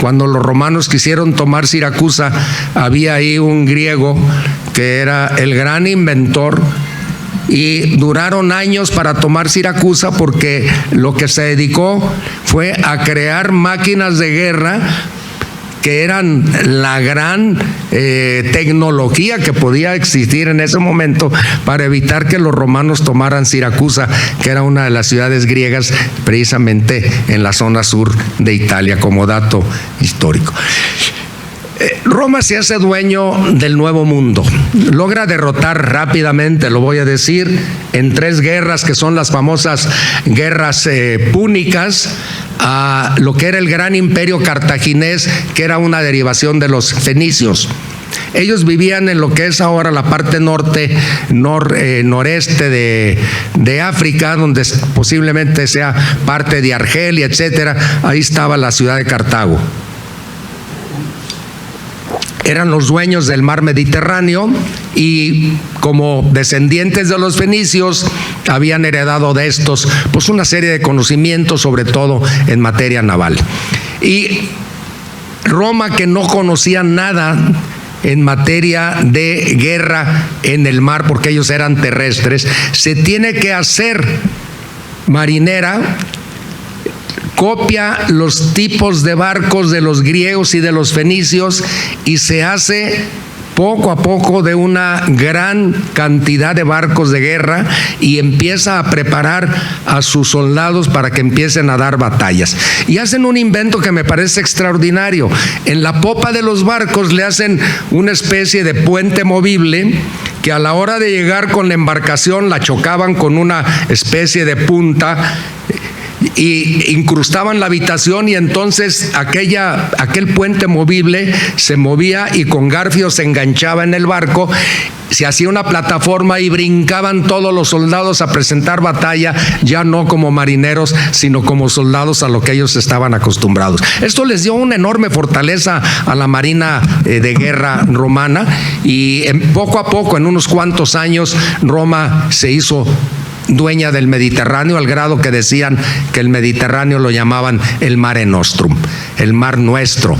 cuando los romanos quisieron tomar Siracusa, había ahí un griego que era el gran inventor y duraron años para tomar Siracusa porque lo que se dedicó fue a crear máquinas de guerra que eran la gran tecnología que podía existir en ese momento para evitar que los romanos tomaran Siracusa, que era una de las ciudades griegas precisamente en la zona sur de Italia, como dato histórico. Roma se hace dueño del Nuevo Mundo, logra derrotar rápidamente, lo voy a decir, en 3 guerras que son las famosas guerras púnicas, a lo que era el gran imperio cartaginés, que era una derivación de los fenicios. Ellos vivían en lo que es ahora la parte noreste de África, donde posiblemente sea parte de Argelia, etcétera. Ahí estaba la ciudad de Cartago. Eran los dueños del mar Mediterráneo y como descendientes de los fenicios habían heredado de estos pues una serie de conocimientos, sobre todo en materia naval. Y Roma, que no conocía nada en materia de guerra en el mar porque ellos eran terrestres, se tiene que hacer marinera, copia los tipos de barcos de los griegos y de los fenicios y se hace poco a poco de una gran cantidad de barcos de guerra y empieza a preparar a sus soldados para que empiecen a dar batallas. Y hacen un invento que me parece extraordinario. En la popa de los barcos le hacen una especie de puente movible que a la hora de llegar con la embarcación la chocaban con una especie de punta y incrustaban la habitación y entonces aquel puente movible se movía y con garfios se enganchaba en el barco, se hacía una plataforma y brincaban todos los soldados a presentar batalla, ya no como marineros, sino como soldados a lo que ellos estaban acostumbrados. Esto les dio una enorme fortaleza a la marina de guerra romana y poco a poco, en unos cuantos años, Roma se hizo dueña del Mediterráneo, al grado que decían que el Mediterráneo lo llamaban el Mare Nostrum, el mar nuestro.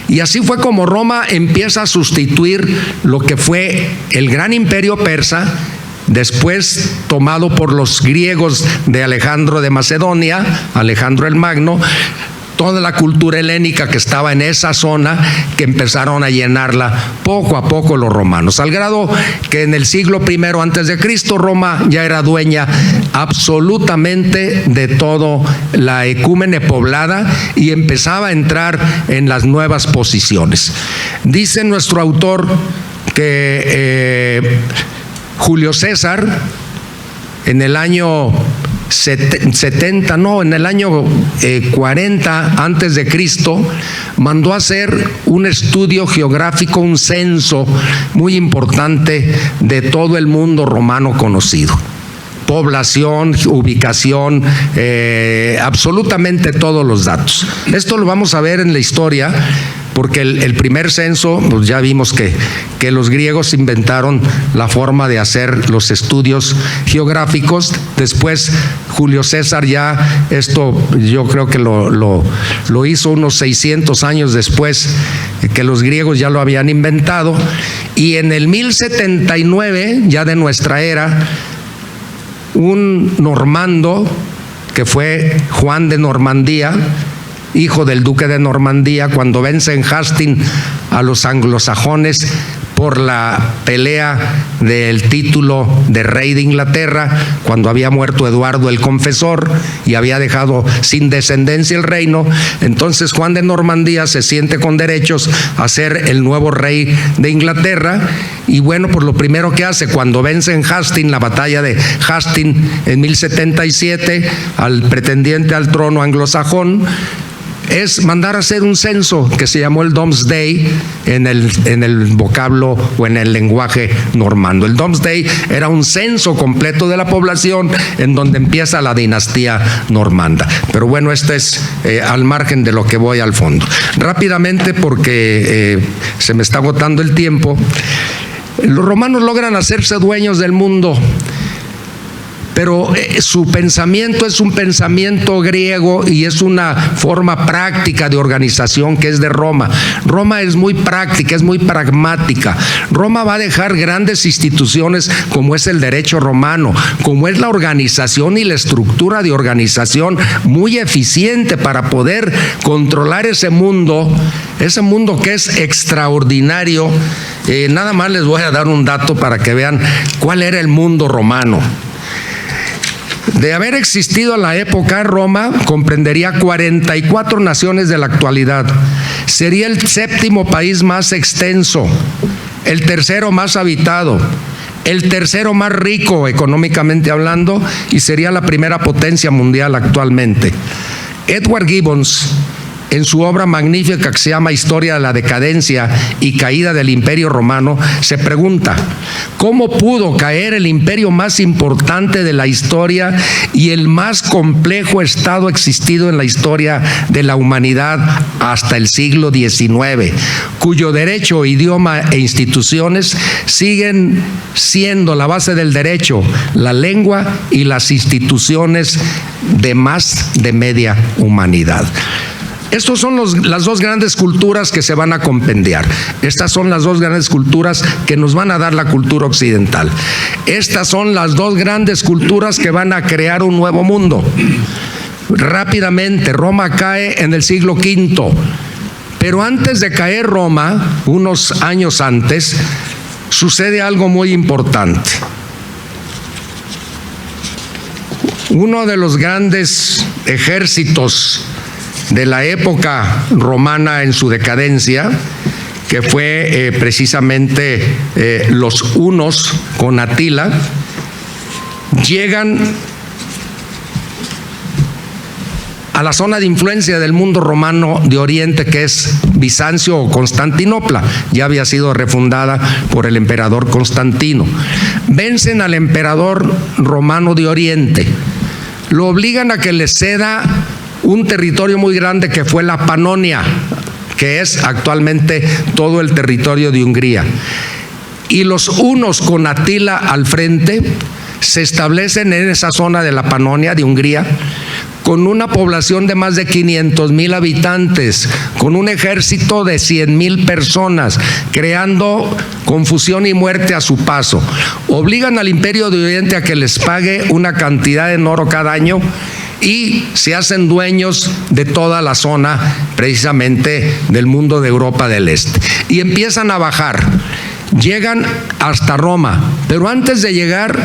Y así fue como Roma empieza a sustituir lo que fue el gran imperio persa, después tomado por los griegos de Alejandro de Macedonia, Alejandro el Magno. toda la cultura helénica que estaba en esa zona, que empezaron a llenarla poco a poco los romanos, al grado que en el siglo I antes de Cristo Roma ya era dueña absolutamente de todo la ecúmene poblada y empezaba a entrar en las nuevas posiciones. Dice nuestro autor que Julio César en el año 40 antes de Cristo mandó a hacer un estudio geográfico, un censo muy importante de todo el mundo romano conocido. Población, ubicación, absolutamente todos los datos. Esto lo vamos a ver en la historia, porque el primer censo, pues ya vimos que los griegos inventaron la forma de hacer los estudios geográficos. Después Julio César ya esto yo creo que lo hizo unos 600 años después que los griegos ya lo habían inventado. Y en el 1079, ya de nuestra era, un normando que fue Juan de Normandía, hijo del duque de Normandía, cuando vence en Hastings a los anglosajones por la pelea del título de rey de Inglaterra, cuando había muerto Eduardo el Confesor y había dejado sin descendencia el reino. Entonces Juan de Normandía se siente con derechos a ser el nuevo rey de Inglaterra. Y bueno, pues lo primero que hace cuando vence en Hastings, la batalla de Hastings en 1077, al pretendiente al trono anglosajón, es mandar a hacer un censo que se llamó el Domesday en el vocablo o en el lenguaje normando. El Domesday era un censo completo de la población en donde empieza la dinastía normanda. Pero bueno, este es al margen de lo que voy al fondo. Rápidamente, porque se me está agotando el tiempo, los romanos logran hacerse dueños del mundo, pero su pensamiento es un pensamiento griego y es una forma práctica de organización que es de Roma. Roma es muy práctica, es muy pragmática. Roma va a dejar grandes instituciones como es el derecho romano, como es la organización y la estructura de organización muy eficiente para poder controlar ese mundo que es extraordinario. Nada más les voy a dar un dato para que vean cuál era el mundo romano. De haber existido en la época, Roma comprendería 44 naciones de la actualidad. Sería el 7º país más extenso, el 3º más habitado, el 3º más rico económicamente hablando y sería la primera potencia mundial actualmente. Edward Gibbon, en su obra magnífica que se llama Historia de la decadencia y caída del Imperio Romano, se pregunta: ¿cómo pudo caer el imperio más importante de la historia y el más complejo estado existido en la historia de la humanidad hasta el siglo XIX, cuyo derecho, idioma e instituciones siguen siendo la base del derecho, la lengua y las instituciones de más de media humanidad? Estos son las dos grandes culturas que se van a compendiar. Estas son las dos grandes culturas que nos van a dar la cultura occidental. Estas son las dos grandes culturas que van a crear un nuevo mundo. Rápidamente, Roma cae en el siglo V, pero antes de caer Roma, unos años antes, sucede algo muy importante. Uno de los grandes ejércitos de la época romana en su decadencia, que fue precisamente los hunos con Atila, llegan a la zona de influencia del mundo romano de Oriente, que es Bizancio o Constantinopla. Ya había sido refundada por el emperador Constantino. Vencen al emperador romano de Oriente, lo obligan a que le ceda un territorio muy grande que fue la Panonia, que es actualmente todo el territorio de Hungría. Y los hunos con Atila al frente se establecen en esa zona de la Panonia de Hungría, con una población de más de 500,000 habitantes, con un ejército de 100,000 personas, creando confusión y muerte a su paso. Obligan al Imperio de Oriente a que les pague una cantidad en oro cada año y se hacen dueños de toda la zona precisamente del mundo de Europa del Este. Y empiezan a bajar, llegan hasta Roma, pero antes de llegar,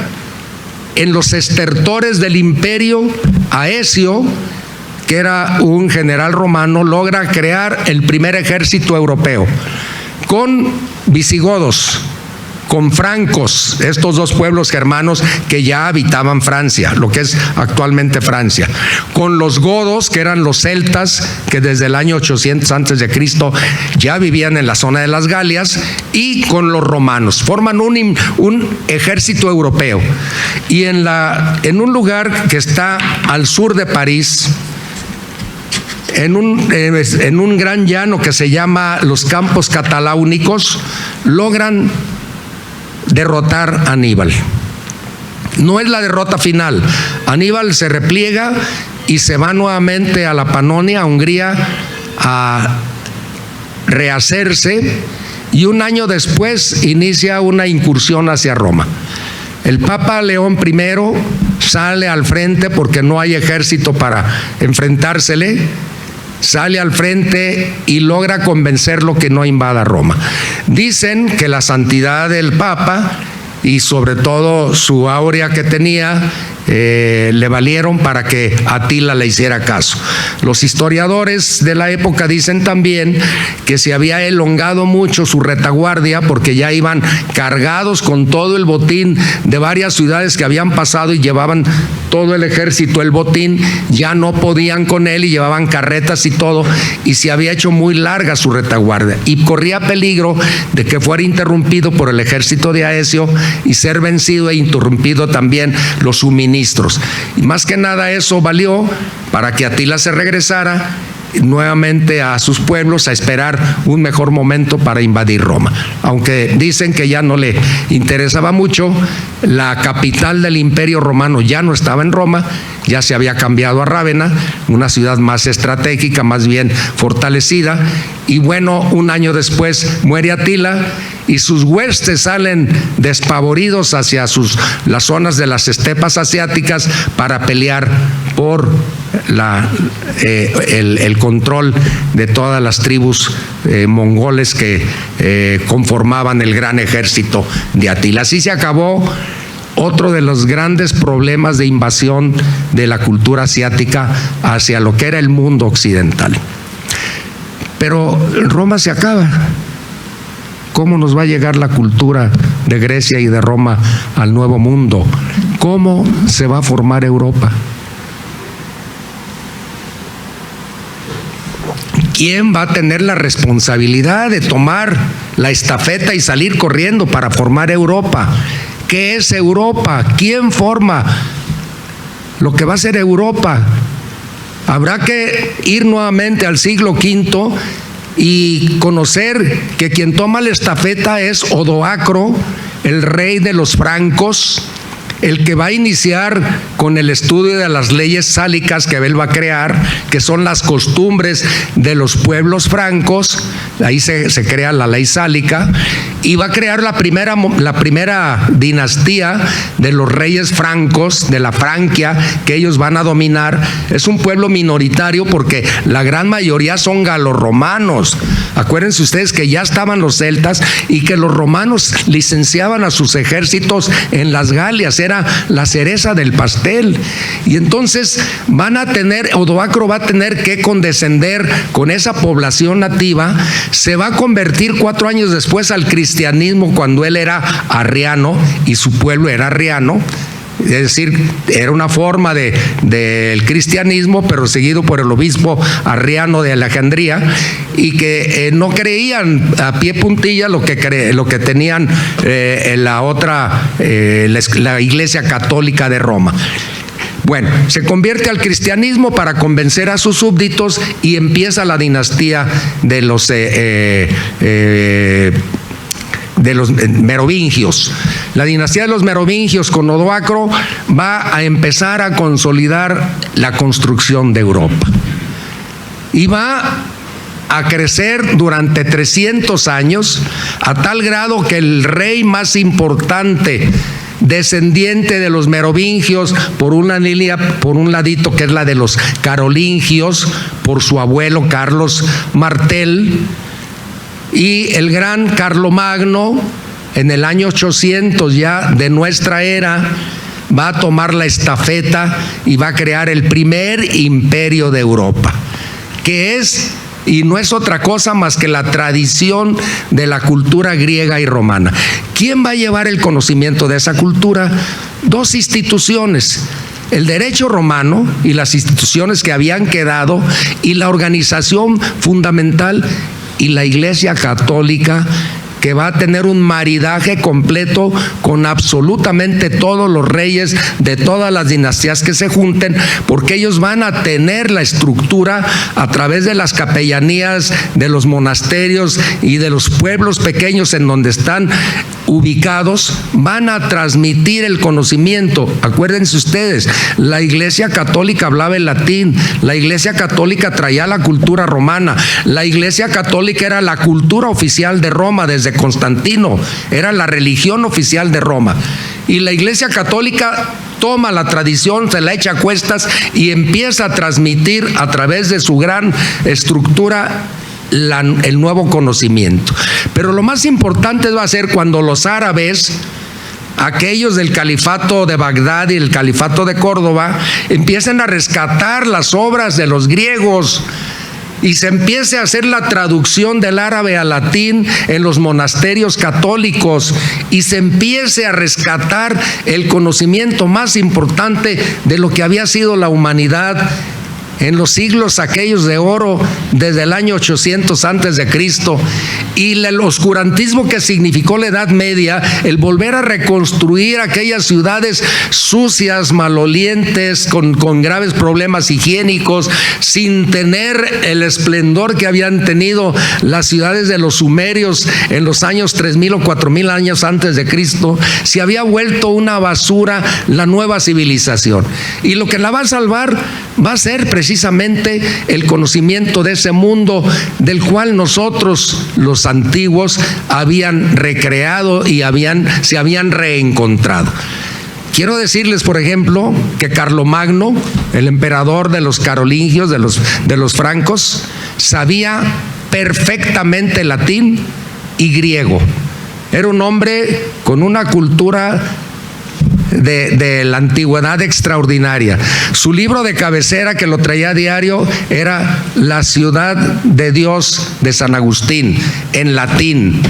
en los estertores del imperio, Aecio, que era un general romano, logra crear el primer ejército europeo con visigodos, con francos, estos dos pueblos germanos que ya habitaban Francia, lo que es actualmente Francia, con los godos, que eran los celtas, que desde el año 800 antes de Cristo ya vivían en la zona de las Galias, y con los romanos. Forman un ejército europeo. Y en un lugar que está al sur de París, en un gran llano que se llama los Campos Cataláunicos, logran derrotar a Aníbal. No es la derrota final. Aníbal se repliega y se va nuevamente a la Panonia, a Hungría, a rehacerse, y un año después inicia una incursión hacia Roma. El Papa León I sale al frente porque no hay ejército para enfrentársele. Sale al frente y logra convencerlo que no invada Roma. Dicen que la santidad del Papa y sobre todo su aurea que tenía le valieron para que Atila le hiciera caso. Los historiadores de la época dicen también que se había elongado mucho su retaguardia porque ya iban cargados con todo el botín de varias ciudades que habían pasado y llevaban todo el ejército, el botín, ya no podían con él y llevaban carretas y todo, y se había hecho muy larga su retaguardia y corría peligro de que fuera interrumpido por el ejército de Aecio y ser vencido e interrumpido también los suministros. Y más que nada eso valió para que Atila se regresara nuevamente a sus pueblos a esperar un mejor momento para invadir Roma. Aunque dicen que ya no le interesaba mucho, la capital del Imperio Romano ya no estaba en Roma, ya se había cambiado a Rávena, una ciudad más estratégica, más bien fortalecida, y bueno, un año después muere Atila y sus huestes salen despavoridos hacia las zonas de las estepas asiáticas para pelear por el control de todas las tribus mongoles que conformaban el gran ejército de Atila. Así se acabó otro de los grandes problemas de invasión de la cultura asiática hacia lo que era el mundo occidental. Pero Roma se acaba. ¿Cómo nos va a llegar la cultura de Grecia y de Roma al Nuevo Mundo? ¿Cómo se va a formar Europa? ¿Quién va a tener la responsabilidad de tomar la estafeta y salir corriendo para formar Europa? ¿Qué es Europa? ¿Quién forma lo que va a ser Europa? Habrá que ir nuevamente al siglo V y conocer que quien toma la estafeta es Odoacro, el rey de los francos, el que va a iniciar con el estudio de las leyes sálicas que él va a crear, que son las costumbres de los pueblos francos. Ahí se crea la ley sálica, y va a crear la primera dinastía de los reyes francos, de la Franquia, que ellos van a dominar. Es un pueblo minoritario porque la gran mayoría son galorromanos. Acuérdense ustedes que ya estaban los celtas y que los romanos licenciaban a sus ejércitos en las Galias, era la cereza del pastel. Y entonces Odoacro va a tener que condescender con esa población nativa. Se va a convertir 4 años después al cristianismo cuando él era arriano y su pueblo era arriano. Es decir, era una forma del cristianismo, pero seguido por el obispo Arriano de Alejandría, y que no creían a pie puntilla lo que tenían la Iglesia Católica de Roma. Bueno, se convierte al cristianismo para convencer a sus súbditos y empieza la dinastía de los merovingios. La dinastía de los merovingios con Odoacro va a empezar a consolidar la construcción de Europa y va a crecer durante 300 años a tal grado que el rey más importante descendiente de los merovingios por una línea, por un ladito que es la de los carolingios, por su abuelo Carlos Martel, y el gran Carlomagno en el año 800 ya de nuestra era va a tomar la estafeta y va a crear el primer imperio de Europa, que es y no es otra cosa más que la tradición de la cultura griega y romana. ¿Quién va a llevar el conocimiento de esa cultura? Dos instituciones: el derecho romano y las instituciones que habían quedado, y la organización fundamental y la Iglesia Católica, que va a tener un maridaje completo con absolutamente todos los reyes de todas las dinastías que se junten, porque ellos van a tener la estructura a través de las capellanías, de los monasterios y de los pueblos pequeños en donde están ubicados, van a transmitir el conocimiento. Acuérdense ustedes, la Iglesia Católica hablaba el latín, la Iglesia Católica traía la cultura romana, la Iglesia Católica era la cultura oficial de Roma desde Constantino, era la religión oficial de Roma, y la Iglesia Católica toma la tradición, se la echa a cuestas y empieza a transmitir a través de su gran estructura el nuevo conocimiento. Pero lo más importante va a ser cuando los árabes, aquellos del califato de Bagdad y el califato de Córdoba, empiecen a rescatar las obras de los griegos y se empiece a hacer la traducción del árabe al latín en los monasterios católicos, y se empiece a rescatar el conocimiento más importante de lo que había sido la humanidad en los siglos aquellos de oro, desde el año 800 antes de Cristo, y el oscurantismo que significó la Edad Media, el volver a reconstruir aquellas ciudades sucias, malolientes, con graves problemas higiénicos, sin tener el esplendor que habían tenido las ciudades de los sumerios en los años 3000 o 4000 años antes de Cristo. Se había vuelto una basura la nueva civilización, y lo que la va a salvar va a ser precisamente el conocimiento de ese mundo del cual nosotros, los antiguos, habían recreado y se habían reencontrado. Quiero decirles, por ejemplo, que Carlomagno, el emperador de los carolingios, de los francos, sabía perfectamente latín y griego. Era un hombre con una cultura de la antigüedad extraordinaria. Su libro de cabecera, que lo traía a diario, era La ciudad de Dios de San Agustín, en latín.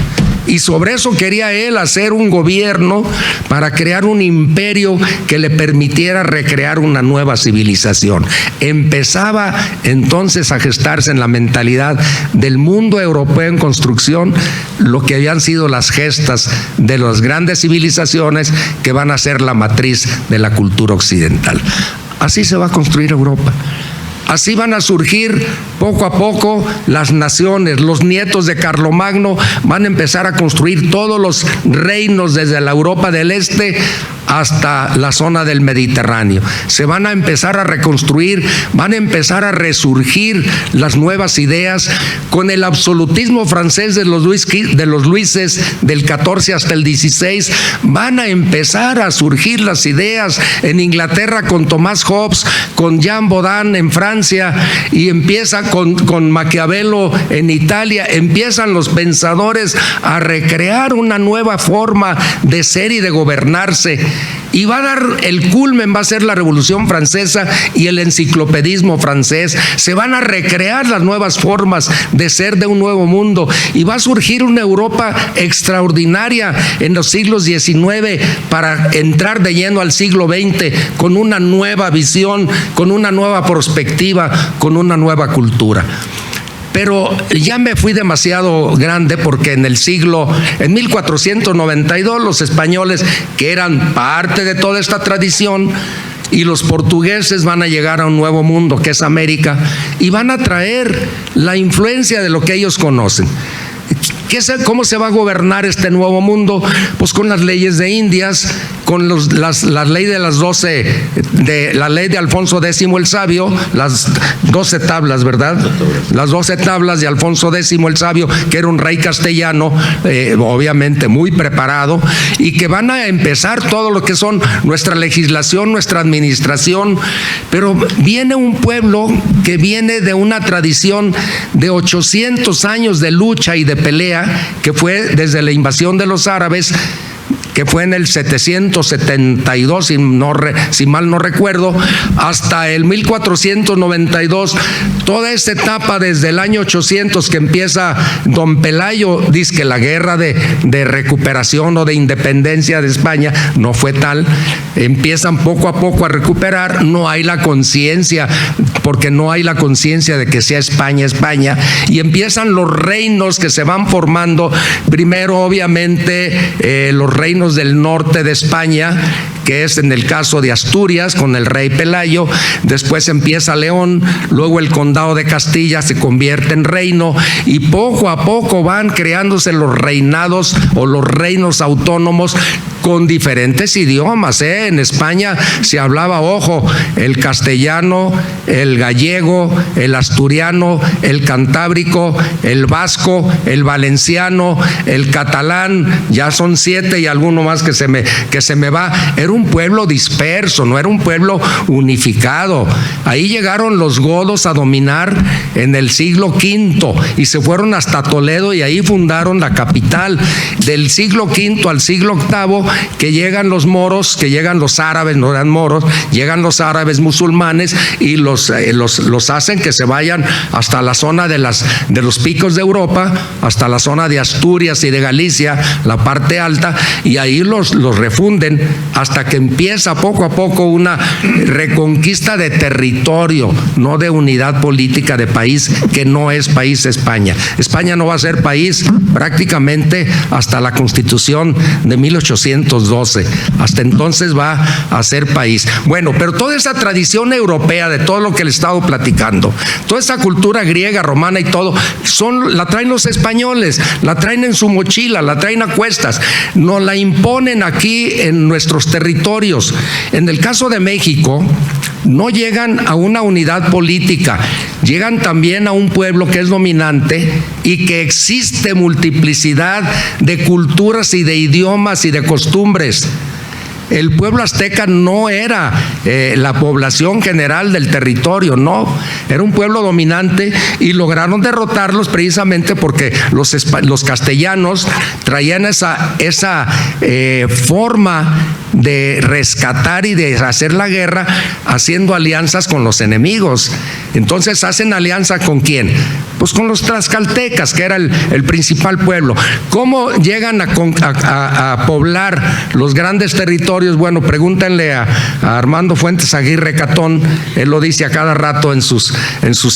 Y sobre eso quería él hacer un gobierno para crear un imperio que le permitiera recrear una nueva civilización. Empezaba entonces a gestarse en la mentalidad del mundo europeo en construcción lo que habían sido las gestas de las grandes civilizaciones que van a ser la matriz de la cultura occidental. Así se va a construir Europa. Así van a surgir poco a poco las naciones. Los nietos de Carlomagno van a empezar a construir todos los reinos desde la Europa del Este hasta la zona del Mediterráneo. Se van a empezar a reconstruir, van a empezar a resurgir las nuevas ideas con el absolutismo francés de los Luises del 14 hasta el 16. Van a empezar a surgir las ideas en Inglaterra con Thomas Hobbes, con Jean Bodin en Francia, y empieza con Maquiavelo en Italia. Empiezan los pensadores a recrear una nueva forma de ser y de gobernarse. Y va a dar el culmen, va a ser la Revolución Francesa y el enciclopedismo francés. Se van a recrear las nuevas formas de ser de un nuevo mundo, y va a surgir una Europa extraordinaria en los siglos XIX para entrar de lleno al siglo XX con una nueva visión, con una nueva perspectiva, con una nueva cultura. Pero ya me fui demasiado grande, porque en 1492 los españoles, que eran parte de toda esta tradición, y los portugueses van a llegar a un nuevo mundo que es América, y van a traer la influencia de lo que ellos conocen. ¿Cómo se va a gobernar este nuevo mundo? Pues con las leyes de Indias, con la ley de las 12, de la ley de Alfonso X el Sabio, las 12 tablas, ¿verdad? Las 12 tablas de Alfonso X el Sabio, que era un rey castellano, obviamente muy preparado, y que van a empezar todo lo que son nuestra legislación, nuestra administración. Pero viene un pueblo que viene de una tradición de 800 años de lucha y de pelea, que fue desde la invasión de los árabes, que fue en el 772, si mal no recuerdo, hasta el 1492, toda esta etapa desde el año 800 que empieza don Pelayo, dice que la guerra de recuperación o de independencia de España no fue tal, empiezan poco a poco a recuperar, no hay la conciencia, porque no hay la conciencia de que sea España, y empiezan los reinos que se van formando, primero obviamente los reinos del norte de España, que es en el caso de Asturias con el rey Pelayo, después empieza León, luego el condado de Castilla se convierte en reino, y poco a poco van creándose los reinados o los reinos autónomos con diferentes idiomas. En España se hablaba, ojo, el castellano, el gallego, el asturiano, el cantábrico, el vasco, el valenciano, el catalán, ya son 7 y alguno más que se me va. Era un pueblo disperso, no era un pueblo unificado. Ahí llegaron los godos a dominar en el siglo V y se fueron hasta Toledo, y ahí fundaron la capital. Del siglo V al siglo VIII que llegan los moros, que llegan los árabes, no eran moros, llegan los árabes musulmanes y los hacen que se vayan hasta la zona de los picos de Europa, hasta la zona de Asturias y de Galicia, la parte alta, y ahí los refunden hasta que empieza poco a poco una reconquista de territorio, no de unidad política de país, que no es país España. España no va a ser país prácticamente hasta la Constitución de 1812. Hasta entonces va a ser país. Bueno, pero toda esa tradición europea de todo lo que le he estado platicando, toda esa cultura griega, romana y todo, la traen los españoles, la traen en su mochila, la traen a cuestas, nos la imponen aquí en nuestros territorios. En el caso de México, no llegan a una unidad política, llegan también a un pueblo que es dominante y que existe multiplicidad de culturas y de idiomas y de costumbres. El pueblo azteca no era la población general del territorio, no, era un pueblo dominante, y lograron derrotarlos precisamente porque los castellanos traían esa forma de rescatar y de hacer la guerra haciendo alianzas con los enemigos. Entonces hacen alianza ¿con quién? Pues con los tlaxcaltecas, que era el principal pueblo. ¿Cómo llegan a poblar los grandes territorios? Bueno, pregúntenle a Armando Fuentes Aguirre Catón, él lo dice a cada rato en sus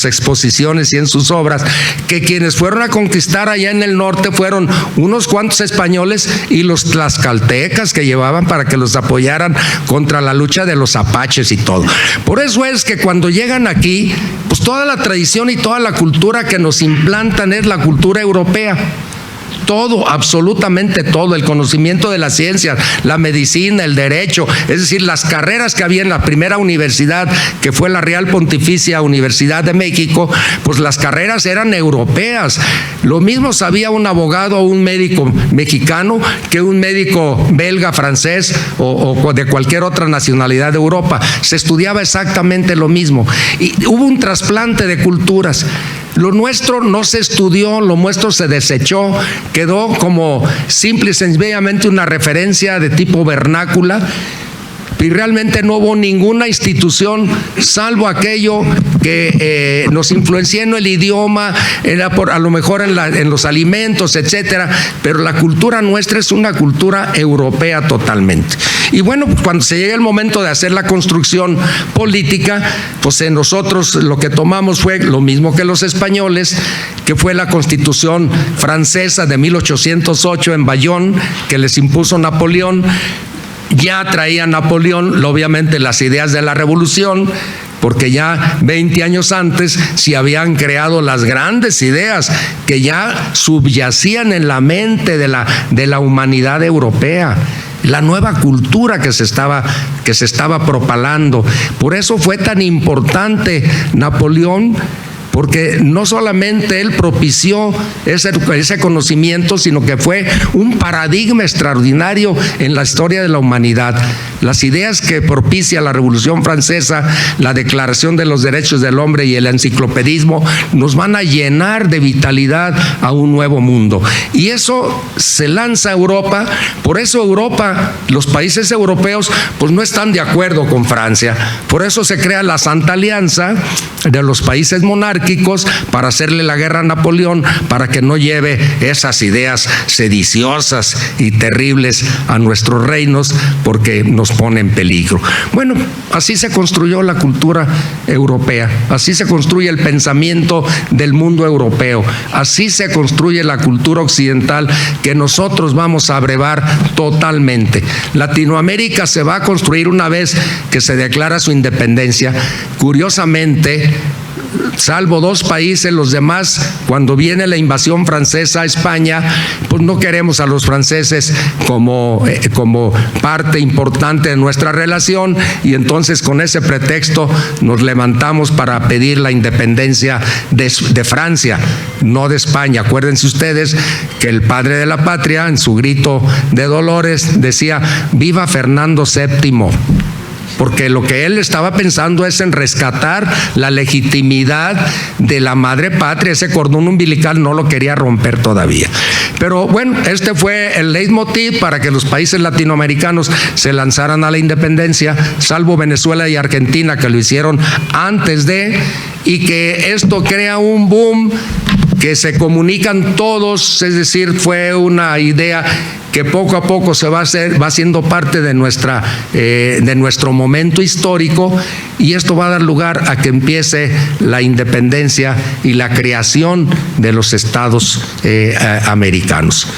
exposiciones y en sus obras, que quienes fueron a conquistar allá en el norte fueron unos cuantos españoles y los tlaxcaltecas que llevaban para que los apoyaran contra la lucha de los apaches y todo. Por eso es que cuando llegan aquí, pues toda la tradición y toda la cultura que nos implantan es la cultura europea. Todo, absolutamente todo, el conocimiento de las ciencias, la medicina, el derecho, es decir, las carreras que había en la primera universidad, que fue la Real Pontificia Universidad de México, pues las carreras eran europeas. Lo mismo sabía un abogado o un médico mexicano que un médico belga, francés o de cualquier otra nacionalidad de Europa. Se estudiaba exactamente lo mismo. Y hubo un trasplante de culturas. Lo nuestro no se estudió, lo nuestro se desechó, quedó como simple y sencillamente una referencia de tipo vernácula, y realmente no hubo ninguna institución, salvo aquello que nos influenció en el idioma, era a lo mejor en los alimentos, etcétera, pero la cultura nuestra es una cultura europea totalmente. Y bueno, cuando se llega el momento de hacer la construcción política, pues en nosotros lo que tomamos fue lo mismo que los españoles, que fue la Constitución francesa de 1808 en Bayonne, que les impuso Napoleón. Ya traía Napoleón, obviamente, las ideas de la revolución, porque ya 20 años antes se habían creado las grandes ideas que ya subyacían en la mente de la humanidad europea, la nueva cultura que se estaba propalando. Por eso fue tan importante Napoleón, porque no solamente él propició ese conocimiento, sino que fue un paradigma extraordinario en la historia de la humanidad. Las ideas que propicia la Revolución Francesa, la Declaración de los Derechos del Hombre y el enciclopedismo, nos van a llenar de vitalidad a un nuevo mundo. Y eso se lanza a Europa. Por eso Europa, los países europeos, pues no están de acuerdo con Francia. Por eso se crea la Santa Alianza de los países monárquicos para hacerle la guerra a Napoleón, para que no lleve esas ideas sediciosas y terribles a nuestros reinos, porque nos pone en peligro. Bueno, así se construyó la cultura europea, así se construye el pensamiento del mundo europeo, así se construye la cultura occidental que nosotros vamos a abrevar totalmente. Latinoamérica se va a construir una vez que se declara su independencia. Curiosamente, salvo 2 países, los demás, cuando viene la invasión francesa a España, pues no queremos a los franceses como parte importante de nuestra relación, y entonces con ese pretexto nos levantamos para pedir la independencia de Francia, no de España. Acuérdense ustedes que el padre de la patria, en su grito de dolores, decía: ¡viva Fernando VII! Porque lo que él estaba pensando es en rescatar la legitimidad de la madre patria. Ese cordón umbilical no lo quería romper todavía. Pero bueno, este fue el leitmotiv para que los países latinoamericanos se lanzaran a la independencia, salvo Venezuela y Argentina, que lo hicieron antes de, y que esto crea un boom, que se comunican todos, es decir, fue una idea que poco a poco va siendo parte de nuestro momento histórico, y esto va a dar lugar a que empiece la independencia y la creación de los estados americanos.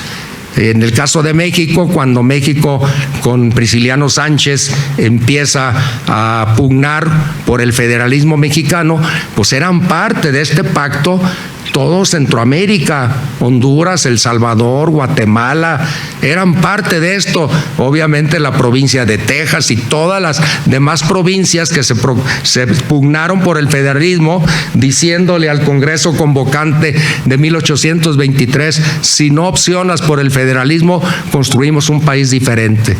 En el caso de México, cuando México con Prisciliano Sánchez empieza a pugnar por el federalismo mexicano, pues eran parte de este pacto todo Centroamérica, Honduras, El Salvador, Guatemala, eran parte de esto. Obviamente la provincia de Texas y todas las demás provincias que se pugnaron por el federalismo, diciéndole al Congreso convocante de 1823: si no opcionas por el federalismo, construimos un país diferente.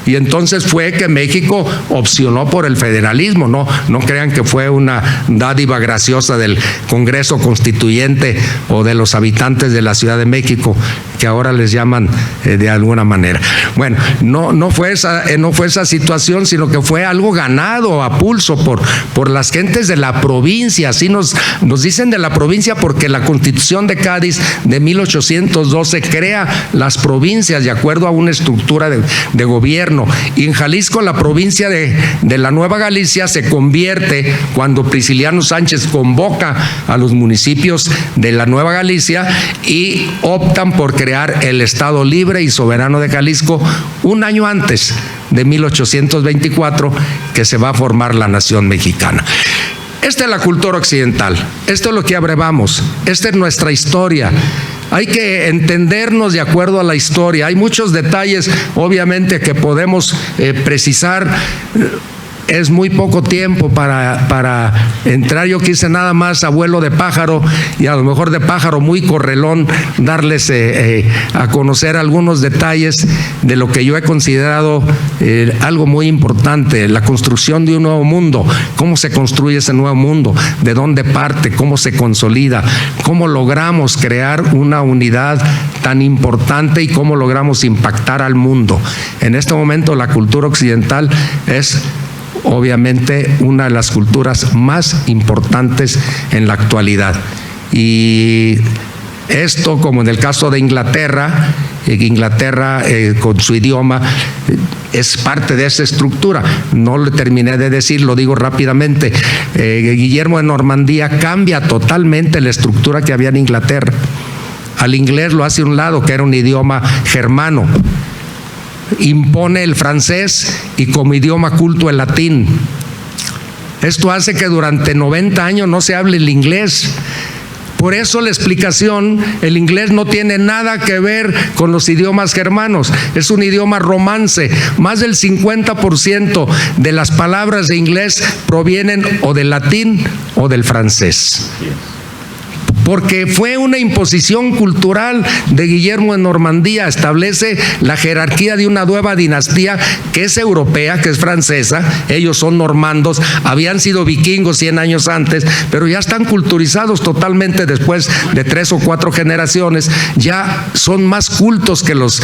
Y entonces fue que México opcionó por el federalismo. No crean que fue una dádiva graciosa del Congreso Constituyente o de los habitantes de la Ciudad de México, que ahora les llaman de alguna manera. Bueno, no fue esa situación, sino que fue algo ganado a pulso por las gentes de la provincia. Así nos dicen de la provincia, porque la Constitución de Cádiz de 1812 crea las provincias de acuerdo a una estructura de gobierno. Y en Jalisco, la provincia de la Nueva Galicia se convierte cuando Prisciliano Sánchez convoca a los municipios de la Nueva Galicia y optan por crear el Estado Libre y Soberano de Jalisco un año antes de 1824, que se va a formar la nación mexicana. Esta es la cultura occidental, esto es lo que abrevamos, esta es nuestra historia. Hay que entendernos de acuerdo a la historia. Hay muchos detalles, obviamente, que podemos precisar. Es muy poco tiempo para entrar. Yo quise nada más, abuelo de pájaro, y a lo mejor de pájaro muy correlón, darles a conocer algunos detalles de lo que yo he considerado algo muy importante: la construcción de un nuevo mundo. ¿Cómo se construye ese nuevo mundo? ¿De dónde parte? ¿Cómo se consolida? ¿Cómo logramos crear una unidad tan importante y cómo logramos impactar al mundo? En este momento la cultura occidental es obviamente una de las culturas más importantes en la actualidad. Y esto, como en el caso de Inglaterra, con su idioma es parte de esa estructura. No lo terminé de decir, lo digo rápidamente. Guillermo de Normandía cambia totalmente la estructura que había en Inglaterra. Al inglés lo hace a un lado, que era un idioma germano. Impone el francés y como idioma culto el latín. Esto hace que durante 90 años no se hable el inglés. Por eso la explicación, el inglés no tiene nada que ver con los idiomas germanos, es un idioma romance. Más del 50% de las palabras de inglés provienen o del latín o del francés. Porque fue una imposición cultural de Guillermo de Normandía, establece la jerarquía de una nueva dinastía que es europea, que es francesa, ellos son normandos, habían sido vikingos 100 años antes, pero ya están culturizados totalmente después de 3 o 4 generaciones, ya son más cultos que los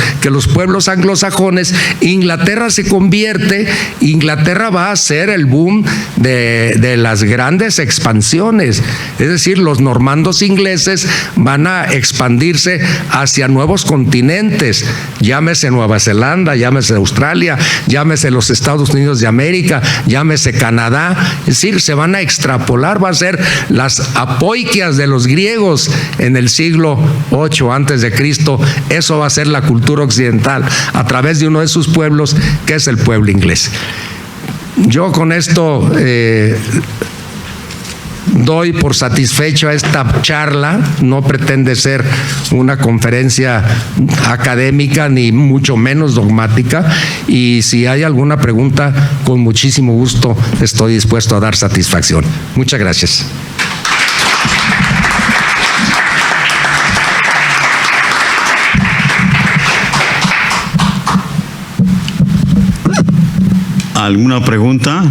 pueblos anglosajones. Inglaterra se convierte, Inglaterra va a ser el boom de las grandes expansiones, es decir, los normandos ingleses van a expandirse hacia nuevos continentes, llámese Nueva Zelanda, llámese Australia, llámese los Estados Unidos de América, llámese Canadá, es decir, se van a extrapolar, va a ser las apoiquias de los griegos en el siglo 8 antes de Cristo, eso va a ser la cultura occidental a través de uno de sus pueblos, que es el pueblo inglés. Yo con esto doy por satisfecho esta charla, no pretende ser una conferencia académica ni mucho menos dogmática, y si hay alguna pregunta, con muchísimo gusto estoy dispuesto a dar satisfacción. Muchas gracias. ¿Alguna pregunta?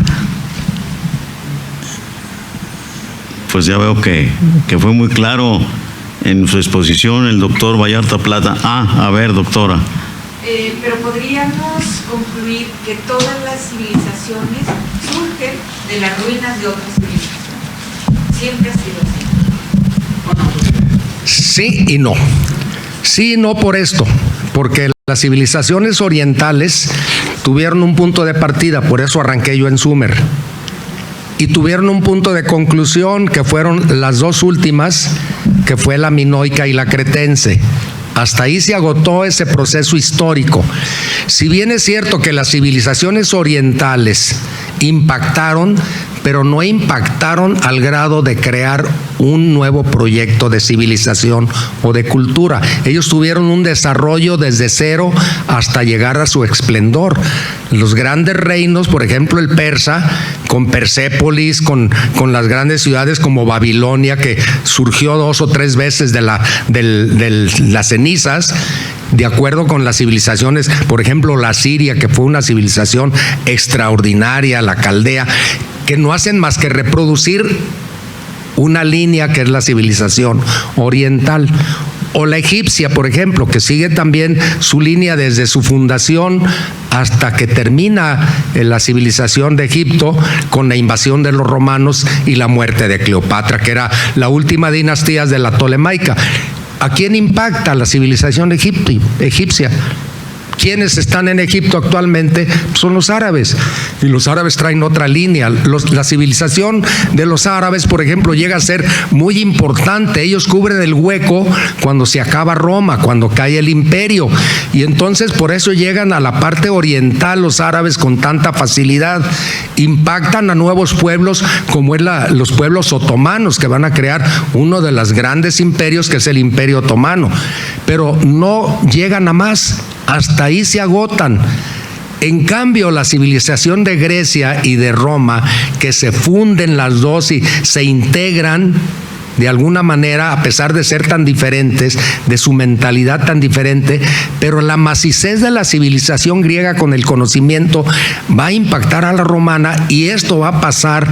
Pues ya veo que fue muy claro en su exposición el doctor Vallarta Plata. A ver, doctora. Pero podríamos concluir que todas las civilizaciones surgen de las ruinas de otras civilizaciones. Siempre ha sido así. Sí y no. Sí y no por esto, porque las civilizaciones orientales tuvieron un punto de partida, por eso arranqué yo en Sumer. Y tuvieron un punto de conclusión que fueron las dos últimas, que fue la minoica y la cretense. Hasta ahí se agotó ese proceso histórico. Si bien es cierto que las civilizaciones orientales impactaron, pero no impactaron al grado de crear un nuevo proyecto de civilización o de cultura. Ellos tuvieron un desarrollo desde cero hasta llegar a su esplendor. Los grandes reinos, por ejemplo el persa, con Persépolis, con las grandes ciudades como Babilonia, que surgió 2 o 3 veces de las cenizas, de acuerdo con las civilizaciones, por ejemplo la Siria, que fue una civilización extraordinaria, la Caldea, que no hacen más que reproducir una línea que es la civilización oriental. O la egipcia, por ejemplo, que sigue también su línea desde su fundación hasta que termina la civilización de Egipto con la invasión de los romanos y la muerte de Cleopatra, que era la última dinastía de la Ptolemaica. ¿A quién impacta la civilización egipcia? ¿Quiénes están en Egipto actualmente? Son los árabes, y los árabes traen otra línea. La civilización de los árabes, por ejemplo, llega a ser muy importante. Ellos cubren el hueco cuando se acaba Roma, cuando cae el imperio, y entonces por eso llegan a la parte oriental los árabes con tanta facilidad. Impactan a nuevos pueblos como es los pueblos otomanos, que van a crear uno de los grandes imperios, que es el Imperio Otomano, pero no llegan a más. Hasta ahí se agotan. En cambio, la civilización de Grecia y de Roma, que se funden las dos y se integran de alguna manera, a pesar de ser tan diferentes, de su mentalidad tan diferente, pero la macizez de la civilización griega con el conocimiento va a impactar a la romana, y esto va a pasar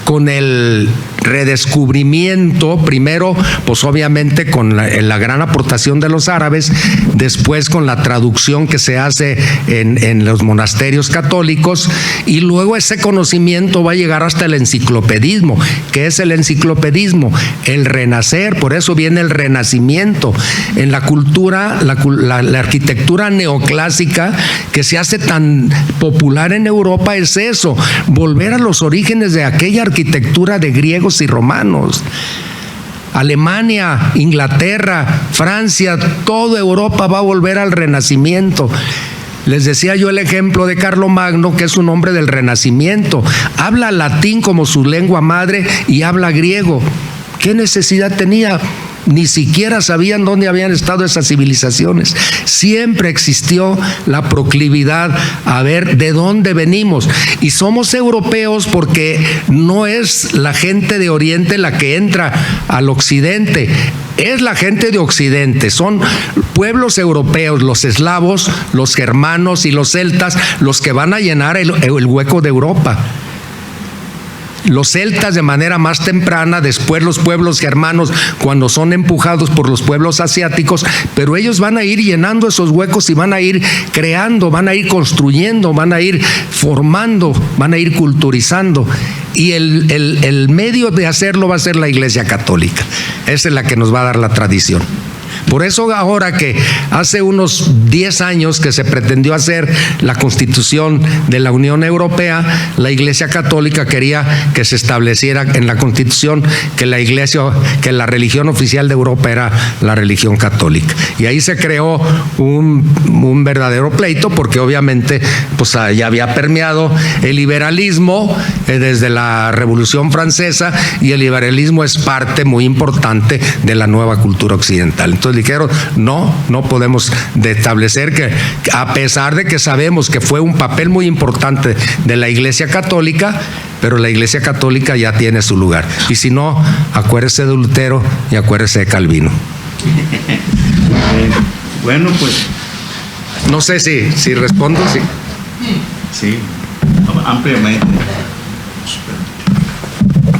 con el redescubrimiento, primero pues obviamente con la gran aportación de los árabes, después con la traducción que se hace en los monasterios católicos, y luego ese conocimiento va a llegar hasta el enciclopedismo. ¿Qué es el enciclopedismo? El renacer, por eso viene el renacimiento. En la cultura, la arquitectura neoclásica que se hace tan popular en Europa es eso, volver a los orígenes de aquella arquitectura de griegos y romanos. Alemania, Inglaterra, Francia, toda Europa va a volver al Renacimiento. Les decía yo el ejemplo de Carlomagno, que es un hombre del Renacimiento. Habla latín como su lengua madre y habla griego. ¿Qué necesidad tenía? Ni siquiera sabían dónde habían estado esas civilizaciones. Siempre existió la proclividad a ver de dónde venimos. Y somos europeos porque no es la gente de Oriente la que entra al Occidente. Es la gente de Occidente, son pueblos europeos, los eslavos, los germanos y los celtas, los que van a llenar el hueco de Europa. Los celtas de manera más temprana, después los pueblos germanos cuando son empujados por los pueblos asiáticos, pero ellos van a ir llenando esos huecos y van a ir creando, van a ir construyendo, van a ir formando, van a ir culturizando. Y el medio de hacerlo va a ser la Iglesia Católica. Esa es la que nos va a dar la tradición. Por eso ahora que hace unos 10 años que se pretendió hacer la Constitución de la Unión Europea, la Iglesia Católica quería que se estableciera en la Constitución que la religión oficial de Europa era la religión católica. Y ahí se creó un verdadero pleito, porque obviamente pues ya había permeado el liberalismo desde la Revolución Francesa, y el liberalismo es parte muy importante de la nueva cultura occidental. Entonces dijeron, no podemos establecer que, a pesar de que sabemos que fue un papel muy importante de la Iglesia Católica, pero la Iglesia Católica ya tiene su lugar. Y si no, acuérdese de Lutero y acuérdese de Calvino. Bueno, pues... No sé si respondo, sí. Sí, ampliamente.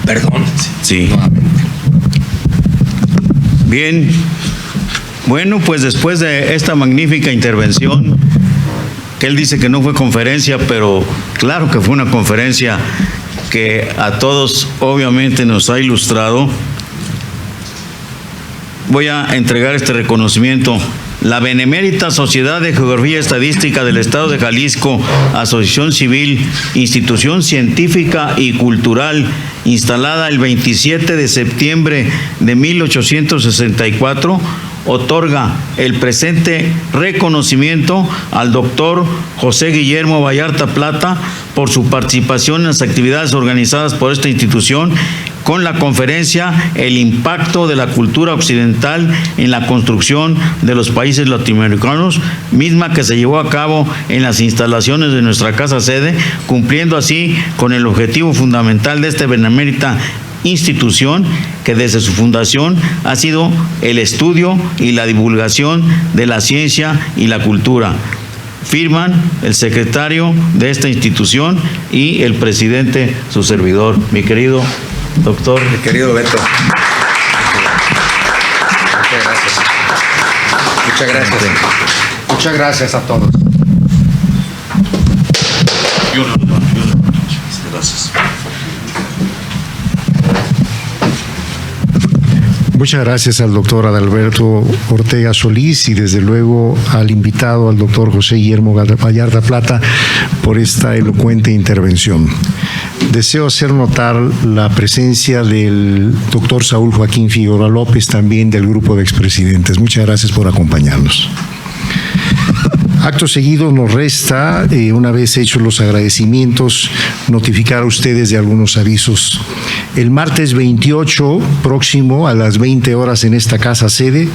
Perdón. Sí. Bien. Bueno, pues después de esta magnífica intervención, que él dice que no fue conferencia, pero claro que fue una conferencia que a todos obviamente nos ha ilustrado, voy a entregar este reconocimiento. La Benemérita Sociedad de Geografía Estadística del Estado de Jalisco, asociación civil, institución científica y cultural, instalada el 27 de septiembre de 1864, otorga el presente reconocimiento al doctor José Guillermo Vallarta Plata por su participación en las actividades organizadas por esta institución con la conferencia El impacto de la cultura occidental en la construcción de los países latinoamericanos, misma que se llevó a cabo en las instalaciones de nuestra casa sede, cumpliendo así con el objetivo fundamental de esta benemérita institución, que desde su fundación ha sido el estudio y la divulgación de la ciencia y la cultura. Firman el secretario de esta institución y el presidente, su servidor, mi querido doctor. Mi querido Beto. Muchas gracias. Muchas gracias. Muchas gracias a todos. Gracias. Muchas gracias al doctor Adalberto Ortega Solís y desde luego al invitado, al doctor José Guillermo Vallarta Plata, por esta elocuente intervención. Deseo hacer notar la presencia del doctor Saúl Joaquín Figueroa López, también del grupo de expresidentes. Muchas gracias por acompañarnos. Acto seguido nos resta, una vez hechos los agradecimientos, notificar a ustedes de algunos avisos. El martes 28 próximo a las 20 horas en esta casa sede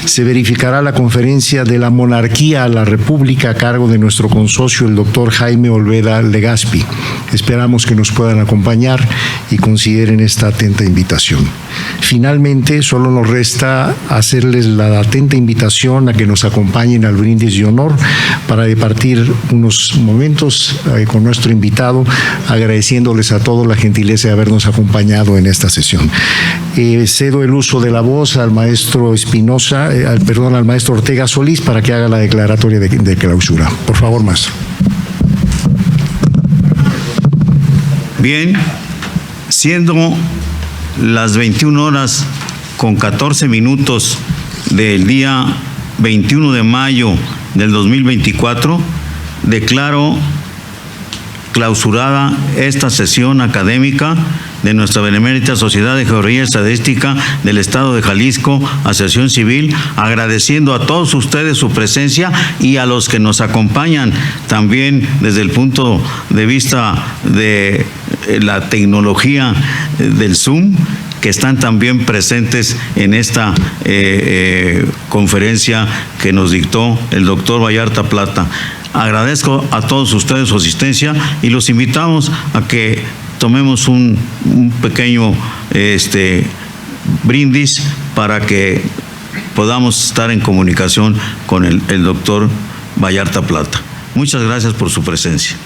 se verificará la conferencia de la monarquía a la república a cargo de nuestro consocio, el doctor Jaime Olvera Legaspi. Esperamos que nos puedan acompañar y consideren esta atenta invitación. Finalmente, solo nos resta hacerles la atenta invitación a que nos acompañen al brindis de honor para departir unos momentos con nuestro invitado, agradeciéndoles a todos la gentileza de habernos acompañado en esta sesión. Cedo el uso de la voz al maestro Espinosa, al maestro Ortega Solís para que haga la declaratoria de clausura. Por favor, maestro. Bien, siendo las 21 horas con 14 minutos del día 21 de mayo del 2024, declaro clausurada esta sesión académica de nuestra Benemérita Sociedad de Geografía y Estadística del Estado de Jalisco, Asociación Civil, agradeciendo a todos ustedes su presencia y a los que nos acompañan también desde el punto de vista de la tecnología del Zoom, que están también presentes en esta conferencia que nos dictó el doctor Vallarta Plata. Agradezco a todos ustedes su asistencia y los invitamos a que tomemos un pequeño brindis para que podamos estar en comunicación con el doctor Vallarta Plata. Muchas gracias por su presencia.